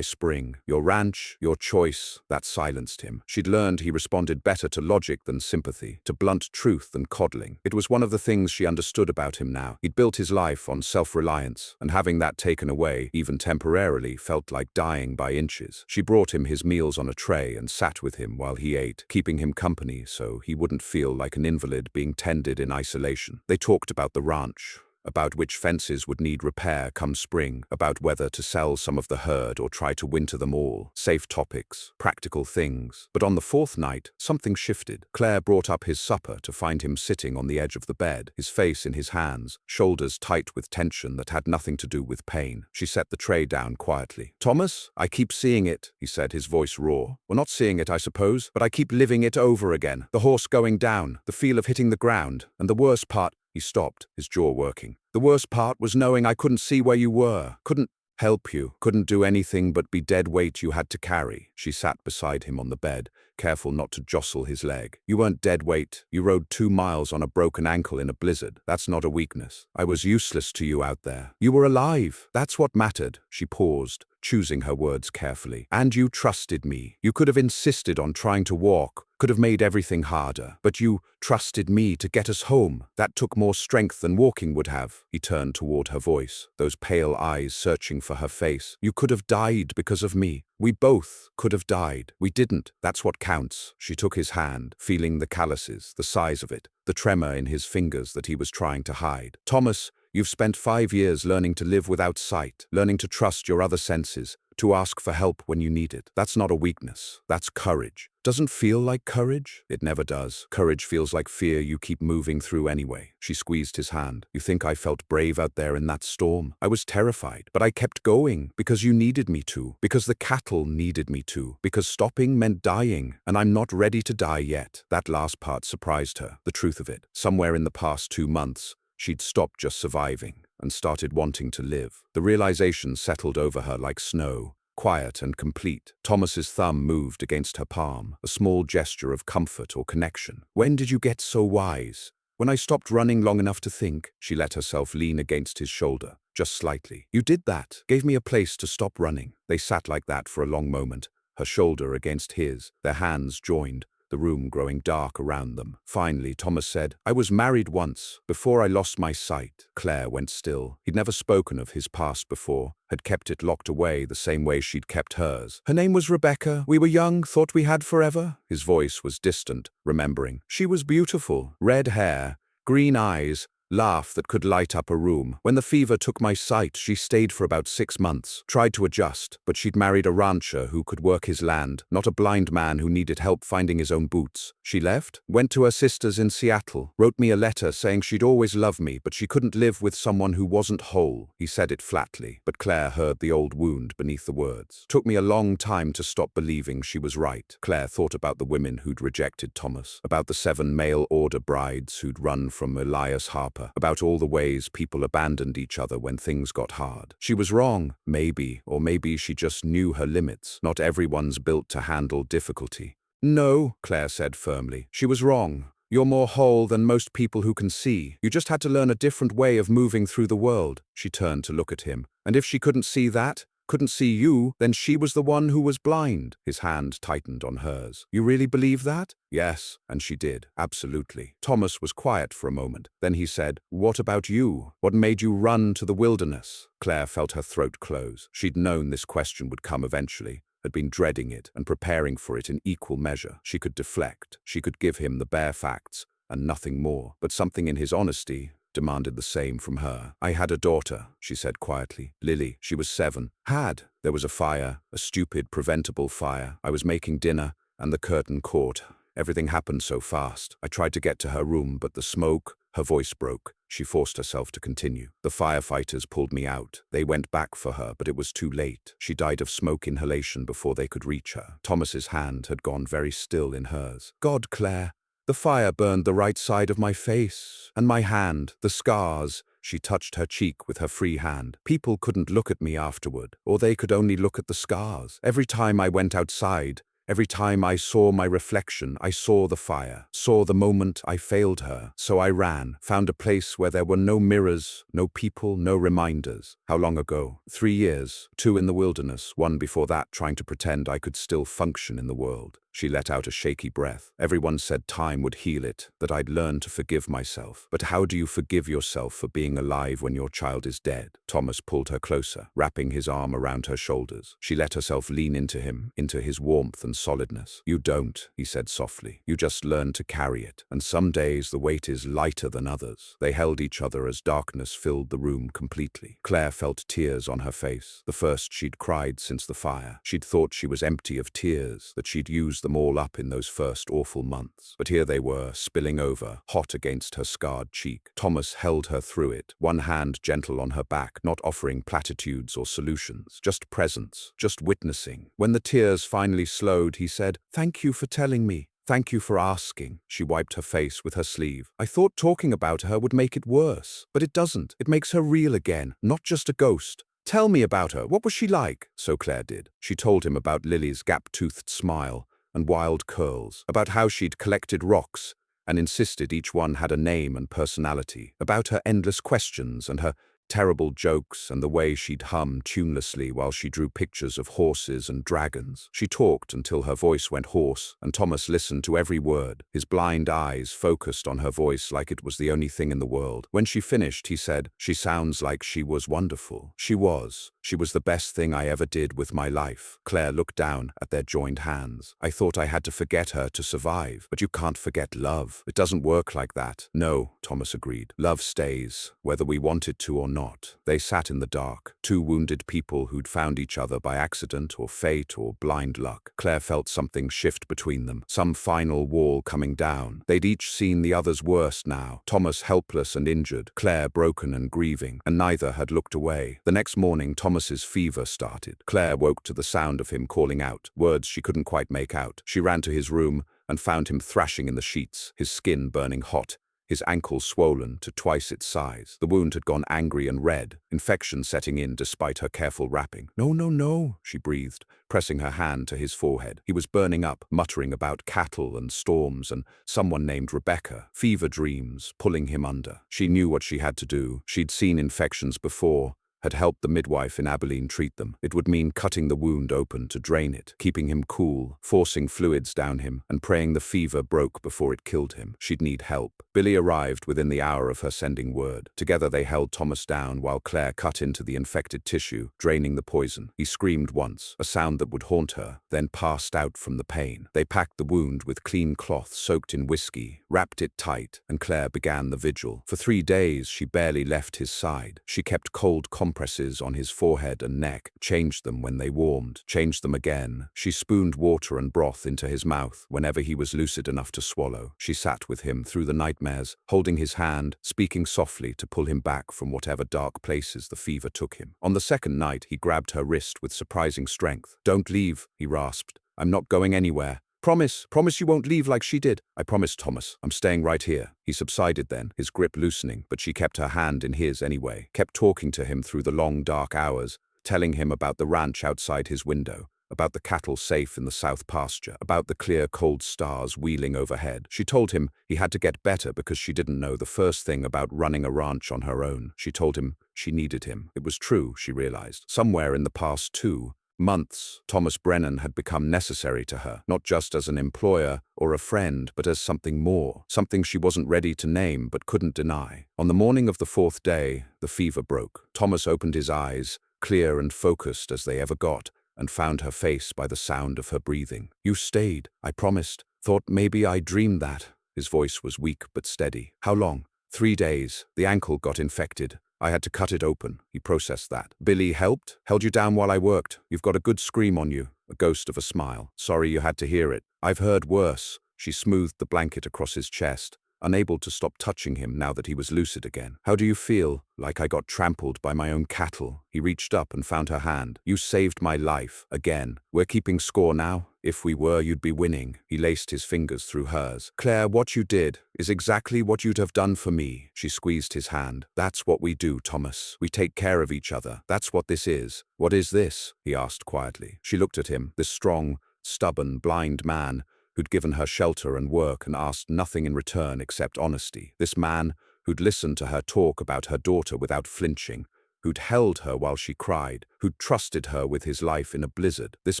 spring. Your ranch, your choice." That silenced him. She'd learned he responded better to logic than sympathy, to blunt truth than coddling. It was one of the things she understood about him now. He'd built his life on self-reliance, and having that taken away, even temporarily, felt like dying by inches. She brought him his meals on a tray and sat with him while he ate, keeping him company so he wouldn't feel like an invalid being tended in isolation. They talked about the ranch, about which fences would need repair come spring, about whether to sell some of the herd or try to winter them all. Safe topics, practical things. But on the 4th night, something shifted. Claire brought up his supper to find him sitting on the edge of the bed, his face in his hands, shoulders tight with tension that had nothing to do with pain. She set the tray down quietly. "Thomas, I keep seeing it," he said, his voice raw. "We're not seeing it, I suppose, but I keep living it over again. The horse going down, the feel of hitting the ground, and the worst part—" He stopped, his jaw working. "The worst part was knowing I couldn't see where you were, couldn't Help you. Couldn't do anything but be dead weight you had to carry. She sat beside him on the bed, careful not to jostle his leg. You weren't dead weight. You rode 2 miles on a broken ankle in a blizzard. That's not a weakness. I was useless to you out there. You were alive. That's what mattered. She paused, choosing her words carefully. And you trusted me. You could have insisted on trying to walk, could have made everything harder. But you trusted me to get us home. That took more strength than walking would have. He turned toward her voice, those pale eyes searching for her face. You could have died because of me. We both could have died. We didn't. That's what counts. She took his hand, feeling the calluses, the size of it, the tremor in his fingers that he was trying to hide. Thomas, you've spent 5 years learning to live without sight, learning to trust your other senses, to ask for help when you need it. That's not a weakness. That's courage. Doesn't feel like courage? It never does. Courage feels like fear you keep moving through anyway. She squeezed his hand. You think I felt brave out there in that storm? I was terrified, but I kept going because you needed me to, because the cattle needed me to, because stopping meant dying, and I'm not ready to die yet. That last part surprised her, the truth of it. Somewhere in the past 2 months, she'd stopped just surviving and started wanting to live. The realization settled over her like snow, quiet and complete. Thomas's thumb moved against her palm, a small gesture of comfort or connection. When did you get so wise? When I stopped running long enough to think. She let herself lean against his shoulder, just slightly. You did that, gave me a place to stop running. They sat like that for a long moment, her shoulder against his, their hands joined, the room growing dark around them. Finally, Thomas said, I was married once, before I lost my sight. Claire went still. He'd never spoken of his past before, had kept it locked away the same way she'd kept hers. Her name was Rebecca. We were young, thought we had forever. His voice was distant, remembering. She was beautiful. Red hair, green eyes, laugh that could light up a room. When the fever took my sight, she stayed for about 6 months, tried to adjust, but she'd married a rancher who could work his land, not a blind man who needed help finding his own boots. She left, went to her sisters in Seattle, wrote me a letter saying she'd always love me, but she couldn't live with someone who wasn't whole. He said it flatly, but Claire heard the old wound beneath the words. Took me a long time to stop believing she was right. Claire thought about the women who'd rejected Thomas, about the 7 mail-order brides who'd run from Elias Harper, about all the ways people abandoned each other when things got hard. She was wrong, maybe, or maybe she just knew her limits. Not everyone's built to handle difficulty. No, Claire said firmly. She was wrong. You're more whole than most people who can see. You just had to learn a different way of moving through the world. She turned to look at him. And if she couldn't see that, couldn't see you, then she was the one who was blind. His hand tightened on hers. You really believe that? Yes, and she did, absolutely. Thomas was quiet for a moment. Then he said, what about you? What made you run to the wilderness? Claire felt her throat close. She'd known this question would come eventually, had been dreading it and preparing for it in equal measure. She could deflect. She could give him the bare facts and nothing more. But something in his honesty demanded the same from her. I had a daughter, she said quietly. Lily, she was 7. There was a fire, a stupid, preventable fire. I was making dinner, and the curtain caught. Everything happened so fast. I tried to get to her room, but the smoke, her voice broke. She forced herself to continue. The firefighters pulled me out. They went back for her, but it was too late. She died of smoke inhalation before they could reach her. Thomas's hand had gone very still in hers. God, Claire. The fire burned the right side of my face, and my hand, the scars. She touched her cheek with her free hand. People couldn't look at me afterward, or they could only look at the scars. Every time I went outside, every time I saw my reflection, I saw the fire, saw the moment I failed her. So I ran, found a place where there were no mirrors, no people, no reminders. How long ago? 3 years, 2 in the wilderness, 1 before that trying to pretend I could still function in the world. She let out a shaky breath. Everyone said time would heal it, that I'd learn to forgive myself. But how do you forgive yourself for being alive when your child is dead? Thomas pulled her closer, wrapping his arm around her shoulders. She let herself lean into him, into his warmth and solidness. You don't, he said softly. You just learn to carry it. And some days the weight is lighter than others. They held each other as darkness filled the room completely. Claire felt tears on her face, the first she'd cried since the fire. She'd thought she was empty of tears, that she'd used them all up in those first awful months. But here they were, spilling over, hot against her scarred cheek. Thomas held her through it, one hand gentle on her back, not offering platitudes or solutions, just presence, just witnessing. When the tears finally slowed, he said, "Thank you for telling me. Thank you for asking." She wiped her face with her sleeve. I thought talking about her would make it worse, but it doesn't. It makes her real again, not just a ghost. Tell me about her. What was she like? So Claire did. She told him about Lily's gap-toothed smile and wild curls, about how she'd collected rocks and insisted each one had a name and personality, about her endless questions and her terrible jokes and the way she'd hum tunelessly while she drew pictures of horses and dragons. She talked until her voice went hoarse, and Thomas listened to every word, his blind eyes focused on her voice like it was the only thing in the world. When she finished, he said, "She sounds like she was wonderful." She was. She was the best thing I ever did with my life. Claire looked down at their joined hands. I thought I had to forget her to survive, but you can't forget love. It doesn't work like that. No, Thomas agreed. Love stays, whether we want it to or not. They sat in the dark, two wounded people who'd found each other by accident or fate or blind luck. Claire felt something shift between them, some final wall coming down. They'd each seen the other's worst now. Thomas helpless and injured, Claire broken and grieving, and neither had looked away. The next morning, Thomas's fever started. Claire woke to the sound of him calling out, words she couldn't quite make out. She ran to his room and found him thrashing in the sheets, his skin burning hot, his ankle swollen to twice its size. The wound had gone angry and red, infection setting in despite her careful wrapping. "No, no, no," she breathed, pressing her hand to his forehead. He was burning up, muttering about cattle and storms and someone named Rebecca. Fever dreams, pulling him under. She knew what she had to do. She'd seen infections before, had helped the midwife in Abilene treat them. It would mean cutting the wound open to drain it, keeping him cool, forcing fluids down him, and praying the fever broke before it killed him. She'd need help. Billy arrived within the hour of her sending word. Together they held Thomas down while Claire cut into the infected tissue, draining the poison. He screamed once, a sound that would haunt her, then passed out from the pain. They packed the wound with clean cloth soaked in whiskey, wrapped it tight, and Claire began the vigil. For 3 days she barely left his side. She kept cold compresses on his forehead and neck, changed them when they warmed, changed them again. She spooned water and broth into his mouth whenever he was lucid enough to swallow. She sat with him through the nightmares, holding his hand, speaking softly to pull him back from whatever dark places the fever took him. On the second night, he grabbed her wrist with surprising strength. "Don't leave," he rasped. "I'm not going anywhere. Promise you won't leave like she did." "I promise, Thomas. I'm staying right here." He subsided then, his grip loosening, but she kept her hand in his anyway, kept talking to him through the long dark hours, telling him about the ranch outside his window, about the cattle safe in the south pasture, about the clear cold stars wheeling overhead. She told him he had to get better because she didn't know the first thing about running a ranch on her own. She told him she needed him. It was true, she realized. Somewhere in the past 2 months, Thomas Brennan had become necessary to her, not just as an employer or a friend, but as something more, something she wasn't ready to name but couldn't deny. On the morning of the 4th day, the fever broke. Thomas opened his eyes, clear and focused as they ever got, and found her face by the sound of her breathing. "You stayed, I promised. Thought maybe I dreamed that." His voice was weak but steady. "How long?" 3 days. The ankle got infected. I had to cut it open." He processed that. "Billy helped? Held you down while I worked? You've got a good scream on you." A ghost of a smile. "Sorry you had to hear it. I've heard worse." She smoothed the blanket across his chest, unable to stop touching him now that he was lucid again. "How do you feel?" "Like I got trampled by my own cattle." He reached up and found her hand. "You saved my life. Again. We're keeping score now. If we were, you'd be winning." He laced his fingers through hers. "Claire, what you did is exactly what you'd have done for me." She squeezed his hand. "That's what we do, Thomas. We take care of each other. That's what this is." "What is this?" he asked quietly. She looked at him, this strong, stubborn, blind man who'd given her shelter and work and asked nothing in return except honesty. This man who'd listened to her talk about her daughter without flinching, who'd held her while she cried, who'd trusted her with his life in a blizzard. This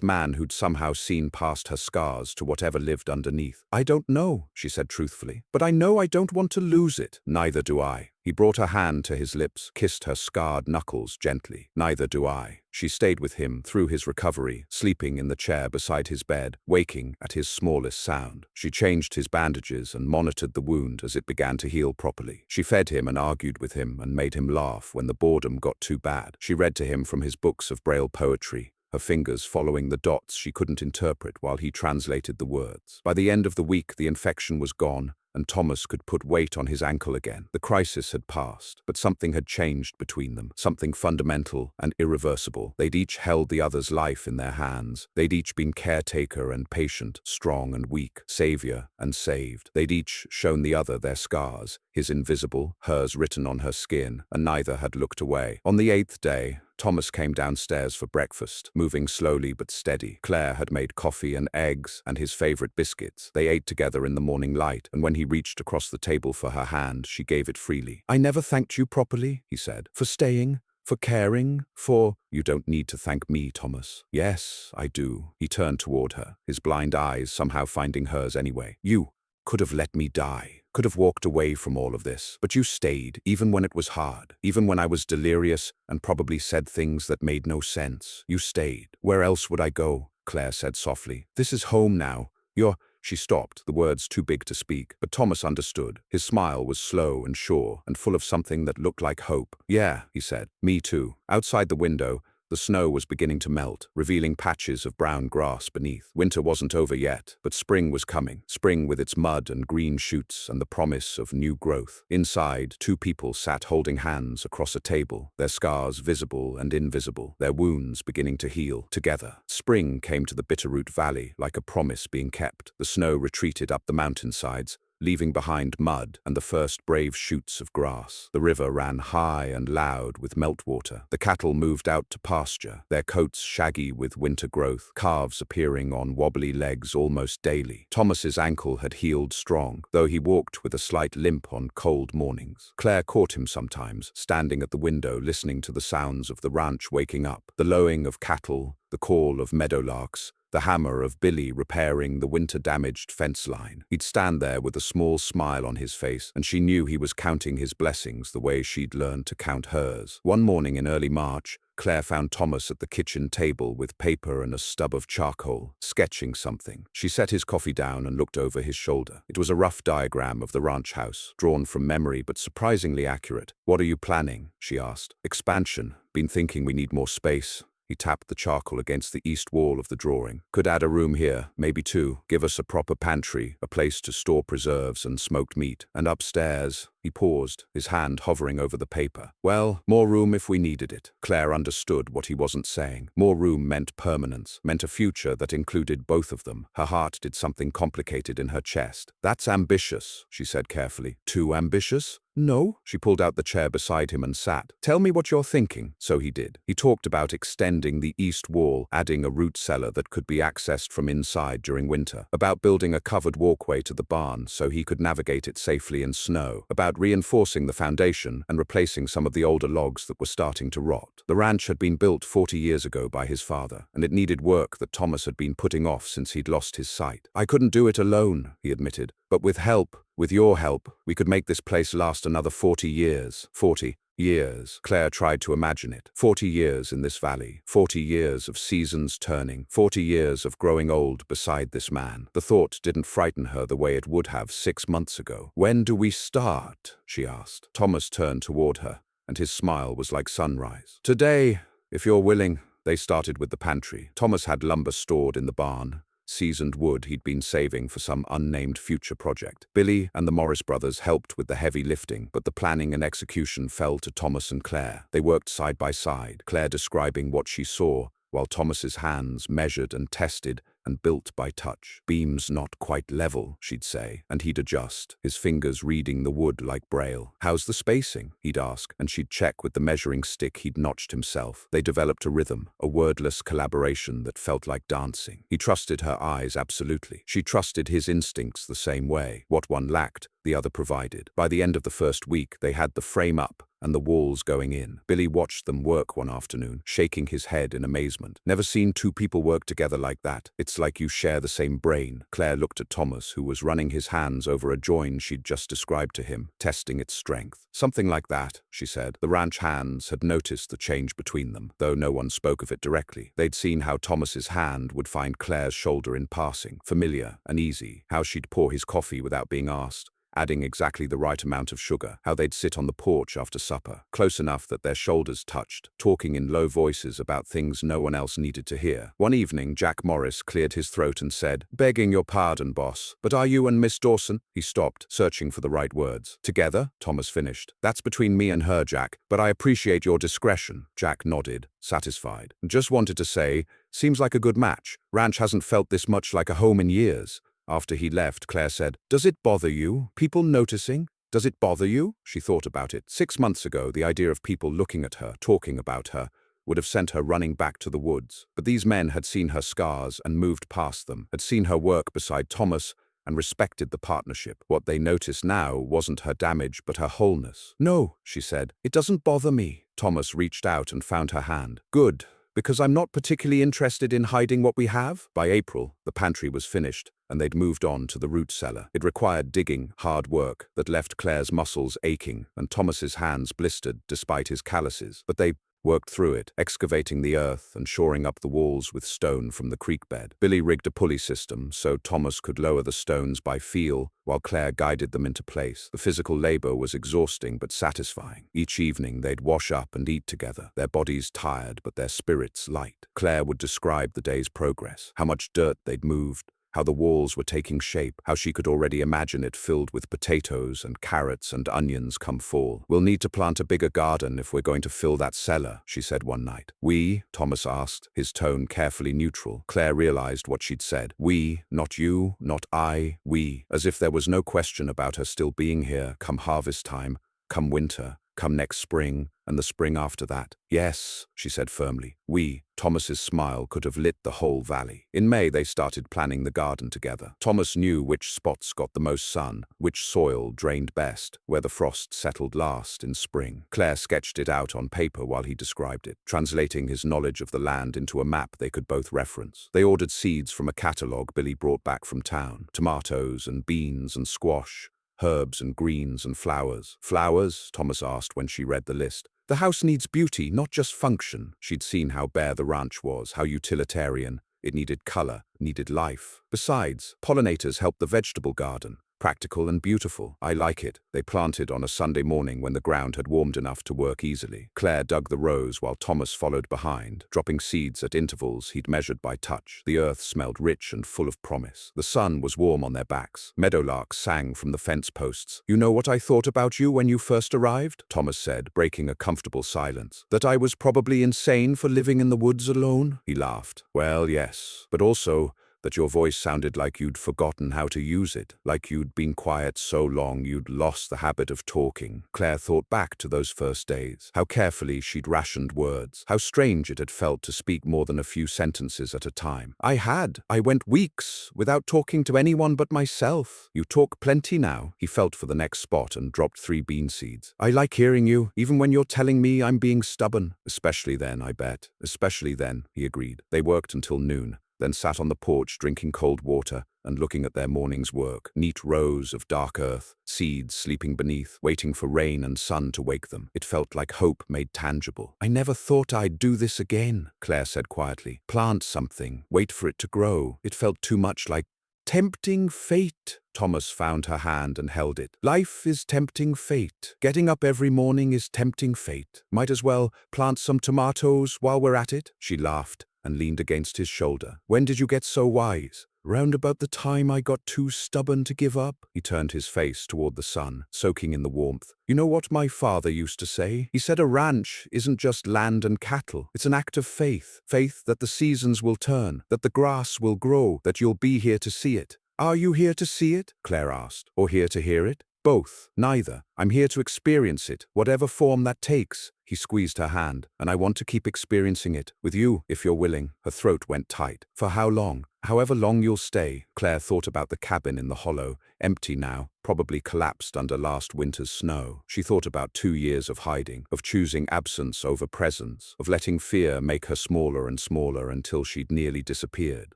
man who'd somehow seen past her scars to whatever lived underneath. "I don't know," she said truthfully, "but I know I don't want to lose it." "Neither do I." He brought her hand to his lips, kissed her scarred knuckles gently. "Neither do I." She stayed with him through his recovery, sleeping in the chair beside his bed, waking at his smallest sound. She changed his bandages and monitored the wound as it began to heal properly. She fed him and argued with him and made him laugh when the boredom got too bad. She read to him from his books of Braille poetry, her fingers following the dots she couldn't interpret while he translated the words. By the end of the week, the infection was gone, and Thomas could put weight on his ankle again. The crisis had passed, but something had changed between them, something fundamental and irreversible. They'd each held the other's life in their hands. They'd each been caretaker and patient, strong and weak, savior and saved. They'd each shown the other their scars, his invisible, hers written on her skin, and neither had looked away. On the 8th day, Thomas came downstairs for breakfast, moving slowly but steady. Claire had made coffee and eggs and his favorite biscuits. They ate together in the morning light, and when he reached across the table for her hand, she gave it freely. "I never thanked you properly," he said, "for staying. For caring, for—" "You don't need to thank me, Thomas." "Yes, I do." He turned toward her, his blind eyes somehow finding hers anyway. "You could have let me die, could have walked away from all of this, but you stayed, even when it was hard, even when I was delirious and probably said things that made no sense. You stayed. Where else would I go?" Claire said softly. "This is home now. You're—" She stopped, the words too big to speak, but Thomas understood. His smile was slow and sure, and full of something that looked like hope. "Yeah," he said. "Me too." Outside the window, the snow was beginning to melt, revealing patches of brown grass beneath. Winter wasn't over yet, but spring was coming. Spring with its mud and green shoots and the promise of new growth. Inside, two people sat holding hands across a table, their scars visible and invisible, their wounds beginning to heal together. Spring came to the Bitterroot Valley like a promise being kept. The snow retreated up the mountainsides, leaving behind mud and the first brave shoots of grass. The river ran high and loud with meltwater. The cattle moved out to pasture, their coats shaggy with winter growth, calves appearing on wobbly legs almost daily. Thomas's ankle had healed strong, though he walked with a slight limp on cold mornings. Claire caught him sometimes, standing at the window listening to the sounds of the ranch waking up, the lowing of cattle, the call of meadowlarks, the hammer of Billy repairing the winter-damaged fence line. He'd stand there with a small smile on his face, and she knew he was counting his blessings the way she'd learned to count hers. One morning in early March, Claire found Thomas at the kitchen table with paper and a stub of charcoal, sketching something. She set his coffee down and looked over his shoulder. It was a rough diagram of the ranch house, drawn from memory but surprisingly accurate. "What are you planning?" she asked. "Expansion. Been thinking we need more space." He tapped the charcoal against the east wall of the drawing. "Could add a room here, maybe two. Give us a proper pantry, a place to store preserves and smoked meat. And upstairs—" He paused, his hand hovering over the paper. "Well, more room if we needed it." Claire understood what he wasn't saying. More room meant permanence, meant a future that included both of them. Her heart did something complicated in her chest. "That's ambitious," she said carefully. "Too ambitious?" "No." She pulled out the chair beside him and sat. "Tell me what you're thinking." So he did. He talked about extending the east wall, adding a root cellar that could be accessed from inside during winter, about building a covered walkway to the barn so he could navigate it safely in snow, about reinforcing the foundation and replacing some of the older logs that were starting to rot. The ranch had been built 40 years ago by his father, and it needed work that Thomas had been putting off since he'd lost his sight. "I couldn't do it alone," he admitted, "but with help, with your help, we could make this place last another 40 years. 40 years. Claire tried to imagine it. 40 years in this valley. 40 years of seasons turning. 40 years of growing old beside this man. The thought didn't frighten her the way it would have 6 months ago. "When do we start?" she asked. Thomas turned toward her, and his smile was like sunrise. "Today, if you're willing." They started with the pantry. Thomas had lumber stored in the barn, seasoned wood he'd been saving for some unnamed future project. Billy and the Morris brothers helped with the heavy lifting, but the planning and execution fell to Thomas and Claire. They worked side by side, Claire describing what she saw, while Thomas's hands measured and tested and built by touch. "Beams not quite level," she'd say, and he'd adjust, his fingers reading the wood like braille. "How's the spacing?" he'd ask, and she'd check with the measuring stick he'd notched himself. They developed a rhythm, a wordless collaboration that felt like dancing. He trusted her eyes absolutely. She trusted his instincts the same way. What one lacked, the other provided. By the end of the first week, they had the frame up and the walls going in. Billy watched them work one afternoon, shaking his head in amazement. "Never seen two people work together like that. It's like you share the same brain." Claire looked at Thomas, who was running his hands over a join she'd just described to him, testing its strength. "Something like that," she said. The ranch hands had noticed the change between them, though no one spoke of it directly. They'd seen how Thomas's hand would find Claire's shoulder in passing, familiar and easy, how she'd pour his coffee without being asked, adding exactly the right amount of sugar, how they'd sit on the porch after supper, close enough that their shoulders touched, talking in low voices about things no one else needed to hear. One evening, Jack Morris cleared his throat and said, "Begging your pardon, boss, but are you and Miss Dawson?" He stopped, searching for the right words. "Together?" Thomas finished. "That's between me and her, Jack, but I appreciate your discretion." Jack nodded, satisfied. "Just wanted to say, seems like a good match. Ranch hasn't felt this much like a home in years." After he left, Claire said, "Does it bother you? People noticing? Does it bother you?" She thought about it. 6 months ago, the idea of people looking at her, talking about her, would have sent her running back to the woods. But these men had seen her scars and moved past them, had seen her work beside Thomas and respected the partnership. What they noticed now wasn't her damage but her wholeness. "No," she said, "it doesn't bother me." Thomas reached out and found her hand. "Good, because I'm not particularly interested in hiding what we have." By April, the pantry was finished, and they'd moved on to the root cellar. It required digging, hard work that left Claire's muscles aching and Thomas's hands blistered despite his calluses. But they worked through it, excavating the earth and shoring up the walls with stone from the creek bed. Billy rigged a pulley system so Thomas could lower the stones by feel while Claire guided them into place. The physical labor was exhausting but satisfying. Each evening they'd wash up and eat together, their bodies tired but their spirits light. Claire would describe the day's progress, how much dirt they'd moved, how the walls were taking shape, how she could already imagine it filled with potatoes and carrots and onions come fall. "We'll need to plant a bigger garden if we're going to fill that cellar," she said one night. "We?" Thomas asked, his tone carefully neutral. Claire realized what she'd said. "We, not you, not I, we," as if there was no question about her still being here come harvest time, come winter, come next spring, and the spring after that. "Yes," she said firmly. "We." Thomas's smile could have lit the whole valley. In May, they started planning the garden together. Thomas knew which spots got the most sun, which soil drained best, where the frost settled last in spring. Claire sketched it out on paper while he described it, translating his knowledge of the land into a map they could both reference. They ordered seeds from a catalogue Billy brought back from town, tomatoes and beans and squash, herbs and greens and flowers. "Flowers?" Thomas asked when she read the list. "The house needs beauty, not just function." She'd seen how bare the ranch was, how utilitarian. It needed color, needed life. Besides, pollinators helped the vegetable garden. Practical and beautiful. "I like it." They planted on a Sunday morning when the ground had warmed enough to work easily. Claire dug the rows while Thomas followed behind, dropping seeds at intervals he'd measured by touch. The earth smelled rich and full of promise. The sun was warm on their backs. Meadowlarks sang from the fence posts. "You know what I thought about you when you first arrived?" Thomas said, breaking a comfortable silence. "That I was probably insane for living in the woods alone?" He laughed. "Well, yes, but also that your voice sounded like you'd forgotten how to use it, like you'd been quiet so long you'd lost the habit of talking." Claire thought back to those first days, how carefully she'd rationed words, how strange it had felt to speak more than a few sentences at a time. I went weeks without talking to anyone but myself." "You talk plenty now." He felt for the next spot and dropped 3 bean seeds. "I like hearing you, even when you're telling me I'm being stubborn." "Especially then, I bet." "Especially then," he agreed. They worked until noon, then sat on the porch drinking cold water and looking at their morning's work. Neat rows of dark earth, seeds sleeping beneath, waiting for rain and sun to wake them. It felt like hope made tangible. "I never thought I'd do this again," Claire said quietly. "Plant something, wait for it to grow." It felt too much like tempting fate. Thomas found her hand and held it. "Life is tempting fate. Getting up every morning is tempting fate. Might as well plant some tomatoes while we're at it." She laughed and leaned against his shoulder. "When did you get so wise?" "Round about the time I got too stubborn to give up." He turned his face toward the sun, soaking in the warmth. "You know what my father used to say? He said a ranch isn't just land and cattle. It's an act of faith. Faith that the seasons will turn, that the grass will grow, that you'll be here to see it." "Are you here to see it?" Claire asked. "Or here to hear it?" "Both. Neither. I'm here to experience it, whatever form that takes." He squeezed her hand. "And I want to keep experiencing it, with you, if you're willing." Her throat went tight. "For how long?" "However long you'll stay." Claire thought about the cabin in the hollow, empty now, probably collapsed under last winter's snow. She thought about 2 years of hiding, of choosing absence over presence, of letting fear make her smaller and smaller until she'd nearly disappeared.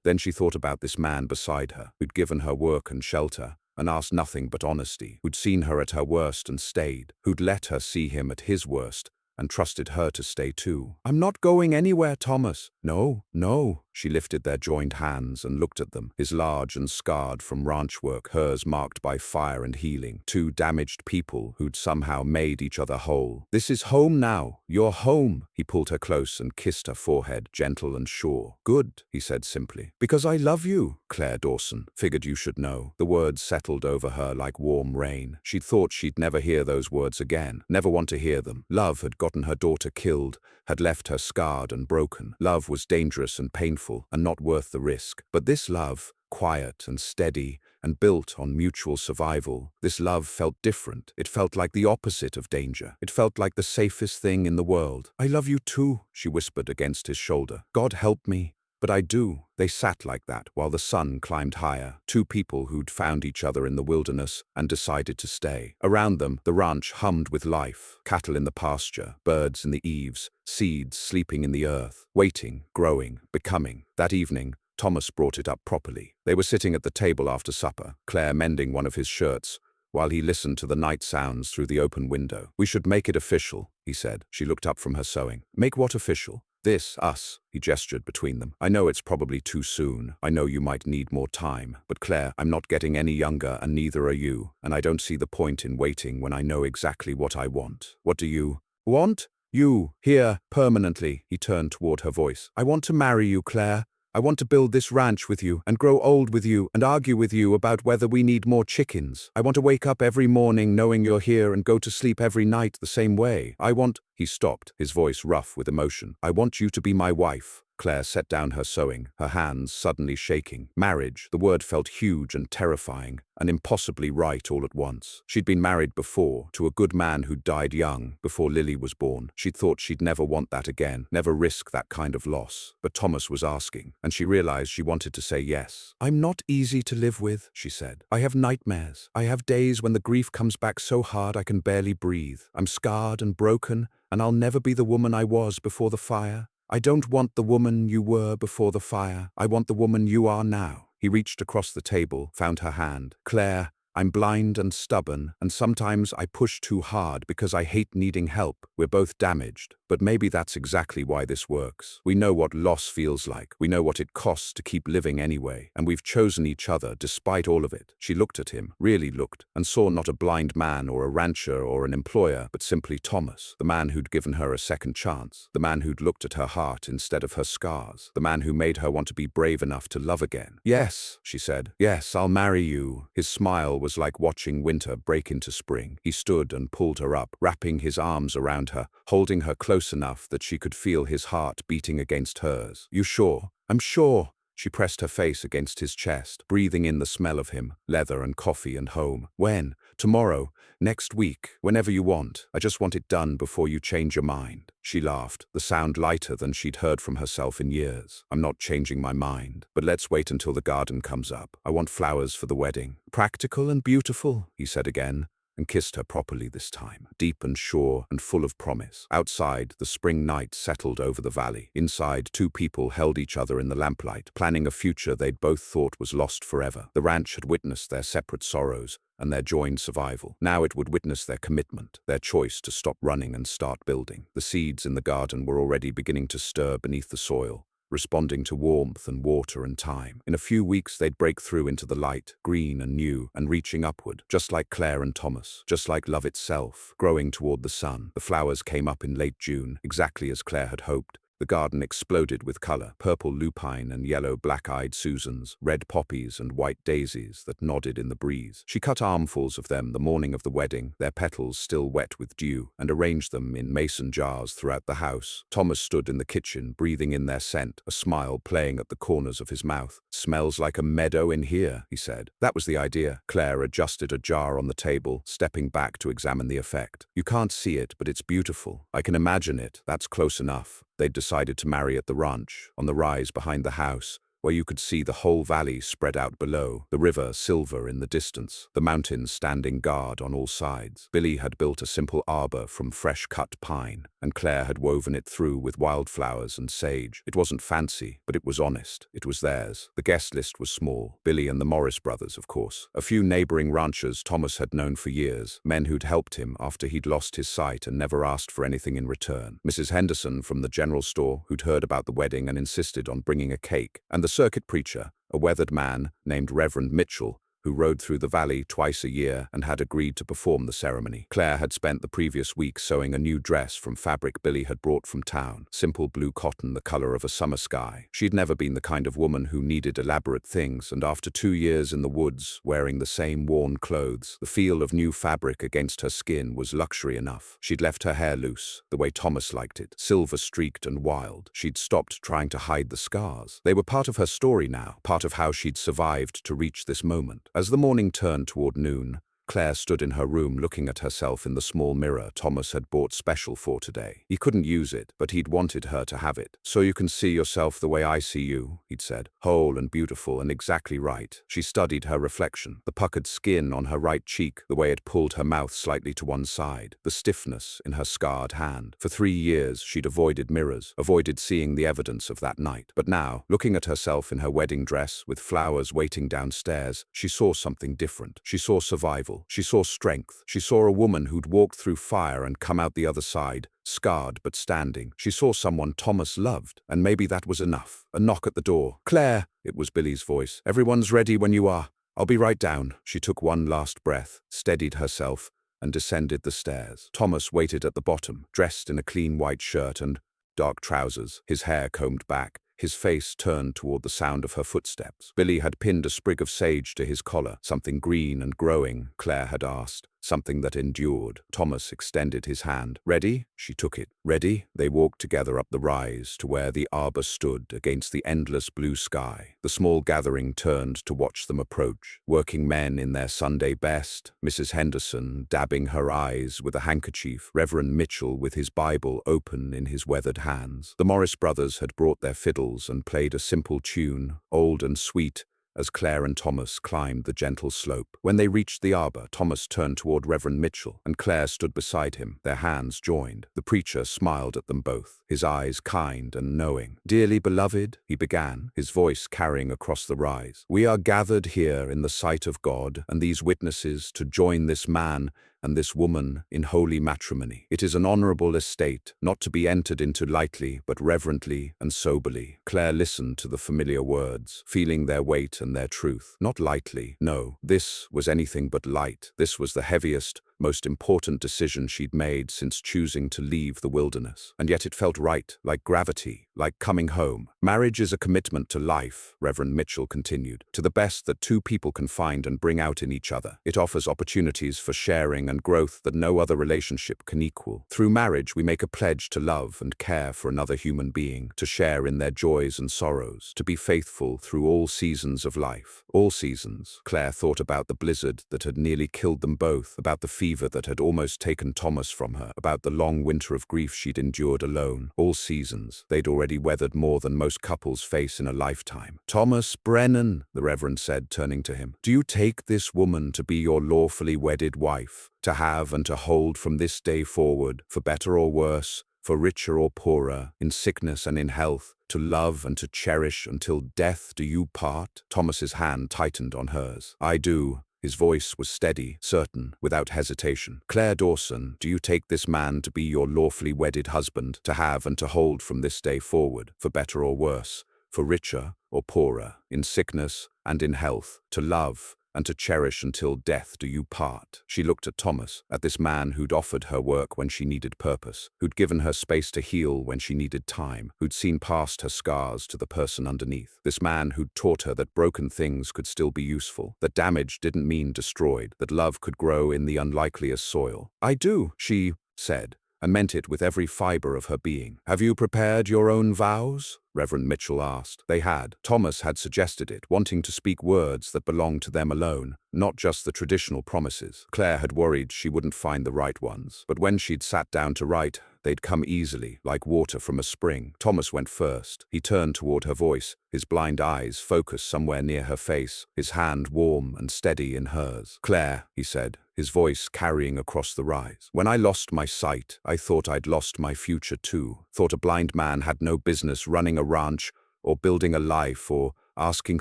Then she thought about this man beside her, who'd given her work and shelter, and asked nothing but honesty, who'd seen her at her worst and stayed, who'd let her see him at his worst, and trusted her to stay too. "I'm not going anywhere, Thomas." "No, no." She lifted their joined hands and looked at them, his large and scarred from ranch work, hers marked by fire and healing. 2 damaged people who'd somehow made each other whole. "This is home now. You're home." He pulled her close and kissed her forehead, gentle and sure. "Good," he said simply. "Because I love you." "Claire Dawson. Figured you should know." The words settled over her like warm rain. She'd thought she'd never hear those words again, never want to hear them. Love had gotten her daughter killed, had left her scarred and broken. Love was dangerous and painful, and not worth the risk. But this love, quiet and steady, and built on mutual survival. This love felt different. It felt like the opposite of danger. It felt like the safest thing in the world. "I love you too," she whispered against his shoulder. "God help me. But I do." They sat like that while the sun climbed higher, two people who'd found each other in the wilderness and decided to stay. Around them, the ranch hummed with life, cattle in the pasture, birds in the eaves, seeds sleeping in the earth, waiting, growing, becoming. That evening, Thomas brought it up properly. They were sitting at the table after supper, Claire mending one of his shirts, while he listened to the night sounds through the open window. "We should make it official," he said. She looked up from her sewing. "Make what official?" "This, us," he gestured between them. "I know it's probably too soon. I know you might need more time. But Claire, I'm not getting any younger and neither are you. And I don't see the point in waiting when I know exactly what I want." "What do you want?" "You, here, permanently." He turned toward her voice. "I want to marry you, Claire. I want to build this ranch with you and grow old with you and argue with you about whether we need more chickens. I want to wake up every morning knowing you're here and go to sleep every night the same way. I want—" He stopped, his voice rough with emotion. "I want you to be my wife." Claire set down her sewing, her hands suddenly shaking. Marriage, the word felt huge and terrifying, and impossibly right all at once. She'd been married before, to a good man who died young, before Lily was born. She'd thought she'd never want that again, never risk that kind of loss. But Thomas was asking, and she realized she wanted to say yes. "I'm not easy to live with," she said. "I have nightmares. I have days when the grief comes back so hard I can barely breathe. I'm scarred and broken, and I'll never be the woman I was before the fire. I don't want the woman you were before the fire. I want the woman you are now." He reached across the table, found her hand. "Claire, I'm blind and stubborn, and sometimes I push too hard because I hate needing help. We're both damaged. But maybe that's exactly why this works. We know what loss feels like. We know what it costs to keep living anyway. And we've chosen each other despite all of it." She looked at him, really looked, and saw not a blind man or a rancher or an employer, but simply Thomas, the man who'd given her a second chance, the man who'd looked at her heart instead of her scars, the man who made her want to be brave enough to love again. "Yes," she said. "Yes, I'll marry you." His smile was like watching winter break into spring. He stood and pulled her up, wrapping his arms around her, holding her close enough that she could feel his heart beating against hers. "You sure?" "I'm sure." She pressed her face against his chest, breathing in the smell of him, leather and coffee and home. "When? Tomorrow? Next week? Whenever you want. I just want it done before you change your mind." She laughed, the sound lighter than she'd heard from herself in years. "I'm not changing my mind, but let's wait until the garden comes up. I want flowers for the wedding." "Practical and beautiful," he said again, and kissed her properly this time, deep and sure and full of promise. Outside, the spring night settled over the valley. Inside, two people held each other in the lamplight, planning a future they'd both thought was lost forever. The ranch had witnessed their separate sorrows and their joined survival. Now it would witness their commitment, their choice to stop running and start building. The seeds in the garden were already beginning to stir beneath the soil, responding to warmth and water and time. In a few weeks they'd break through into the light, green and new, and reaching upward, just like Claire and Thomas, just like love itself, growing toward the sun. The flowers came up in late June, exactly as Claire had hoped. The garden exploded with color, purple lupine and yellow black-eyed Susans, red poppies and white daisies that nodded in the breeze. She cut armfuls of them the morning of the wedding, their petals still wet with dew, and arranged them in mason jars throughout the house. Thomas stood in the kitchen, breathing in their scent, a smile playing at the corners of his mouth. "Smells like a meadow in here," he said. That was the idea. Claire adjusted a jar on the table, stepping back to examine the effect. "You can't see it, but it's beautiful. I can imagine it. That's close enough." They'd decided to marry at the ranch, on the rise behind the house, where you could see the whole valley spread out below, the river silver in the distance, the mountains standing guard on all sides. Billy had built a simple arbor from fresh-cut pine, and Claire had woven it through with wildflowers and sage. It wasn't fancy, but it was honest. It was theirs. The guest list was small. Billy and the Morris brothers, of course. A few neighboring ranchers Thomas had known for years, men who'd helped him after he'd lost his sight and never asked for anything in return. Mrs. Henderson from the general store, who'd heard about the wedding and insisted on bringing a cake, and the circuit preacher, a weathered man named Reverend Mitchell, who rode through the valley twice a year and had agreed to perform the ceremony. Claire had spent the previous week sewing a new dress from fabric Billy had brought from town, simple blue cotton the color of a summer sky. She'd never been the kind of woman who needed elaborate things, and after 2 years in the woods, wearing the same worn clothes, the feel of new fabric against her skin was luxury enough. She'd left her hair loose, the way Thomas liked it, silver-streaked and wild. She'd stopped trying to hide the scars. They were part of her story now, part of how she'd survived to reach this moment. As the morning turned toward noon, Claire stood in her room looking at herself in the small mirror Thomas had bought special for today. He couldn't use it, but he'd wanted her to have it. "So you can see yourself the way I see you," he'd said. "Whole and beautiful and exactly right." She studied her reflection, the puckered skin on her right cheek, the way it pulled her mouth slightly to one side, the stiffness in her scarred hand. For 3 years she'd avoided mirrors, avoided seeing the evidence of that night. But now, looking at herself in her wedding dress with flowers waiting downstairs, she saw something different. She saw survival. She saw strength. She saw a woman who'd walked through fire and come out the other side, scarred but standing. She saw someone Thomas loved, and maybe that was enough. A knock at the door. "Claire!" It was Billy's voice. "Everyone's ready when you are. I'll be right down." She took one last breath, steadied herself, and descended the stairs. Thomas waited at the bottom, dressed in a clean white shirt and dark trousers, his hair combed back, his face turned toward the sound of her footsteps. Billy had pinned a sprig of sage to his collar, something green and growing, Claire had asked, something that endured. Thomas extended his hand. "Ready?" She took it. "Ready?" They walked together up the rise to where the arbor stood against the endless blue sky. The small gathering turned to watch them approach. Working men in their Sunday best, Mrs. Henderson dabbing her eyes with a handkerchief, Reverend Mitchell with his Bible open in his weathered hands. The Morris brothers had brought their fiddles and played a simple tune, old and sweet, as Claire and Thomas climbed the gentle slope. When they reached the arbor, Thomas turned toward Reverend Mitchell, and Claire stood beside him, their hands joined. The preacher smiled at them both, his eyes kind and knowing. "Dearly beloved," he began, his voice carrying across the rise, "we are gathered here in the sight of God and these witnesses to join this man and this woman in holy matrimony. It is an honorable estate, not to be entered into lightly, but reverently and soberly." Claire listened to the familiar words, feeling their weight and their truth. Not lightly, no. This was anything but light. This was the heaviest, most important decision she'd made since choosing to leave the wilderness. And yet it felt right, like gravity, like coming home. "Marriage is a commitment to life," Reverend Mitchell continued, "to the best that two people can find and bring out in each other. It offers opportunities for sharing and growth that no other relationship can equal. Through marriage, we make a pledge to love and care for another human being, to share in their joys and sorrows, to be faithful through all seasons of life." All seasons. Claire thought about the blizzard that had nearly killed them both, about the fever that had almost taken Thomas from her, about the long winter of grief she'd endured alone. All seasons. They'd already weathered more than most couples face in a lifetime. "Thomas Brennan," the Reverend said, turning to him, "do you take this woman to be your lawfully wedded wife, to have and to hold from this day forward, for better or worse, for richer or poorer, in sickness and in health, to love and to cherish until death do you part?" Thomas's hand tightened on hers. "I do." His voice was steady, certain, without hesitation. "Claire Dawson, do you take this man to be your lawfully wedded husband, to have and to hold from this day forward, for better or worse, for richer or poorer, in sickness and in health, to love and to cherish until death do you part?" She looked at Thomas, at this man who'd offered her work when she needed purpose, who'd given her space to heal when she needed time, who'd seen past her scars to the person underneath. This man who'd taught her that broken things could still be useful, that damage didn't mean destroyed, that love could grow in the unlikeliest soil. "I do," she said, and meant it with every fiber of her being. "Have you prepared your own vows?" Reverend Mitchell asked. They had. Thomas had suggested it, wanting to speak words that belonged to them alone, not just the traditional promises. Claire had worried she wouldn't find the right ones, but when she'd sat down to write, they'd come easily, like water from a spring. Thomas went first. He turned toward her voice, his blind eyes focused somewhere near her face, his hand warm and steady in hers. "Claire," he said, his voice carrying across the rise. "When I lost my sight, I thought I'd lost my future too. Thought a blind man had no business running a ranch or building a life or asking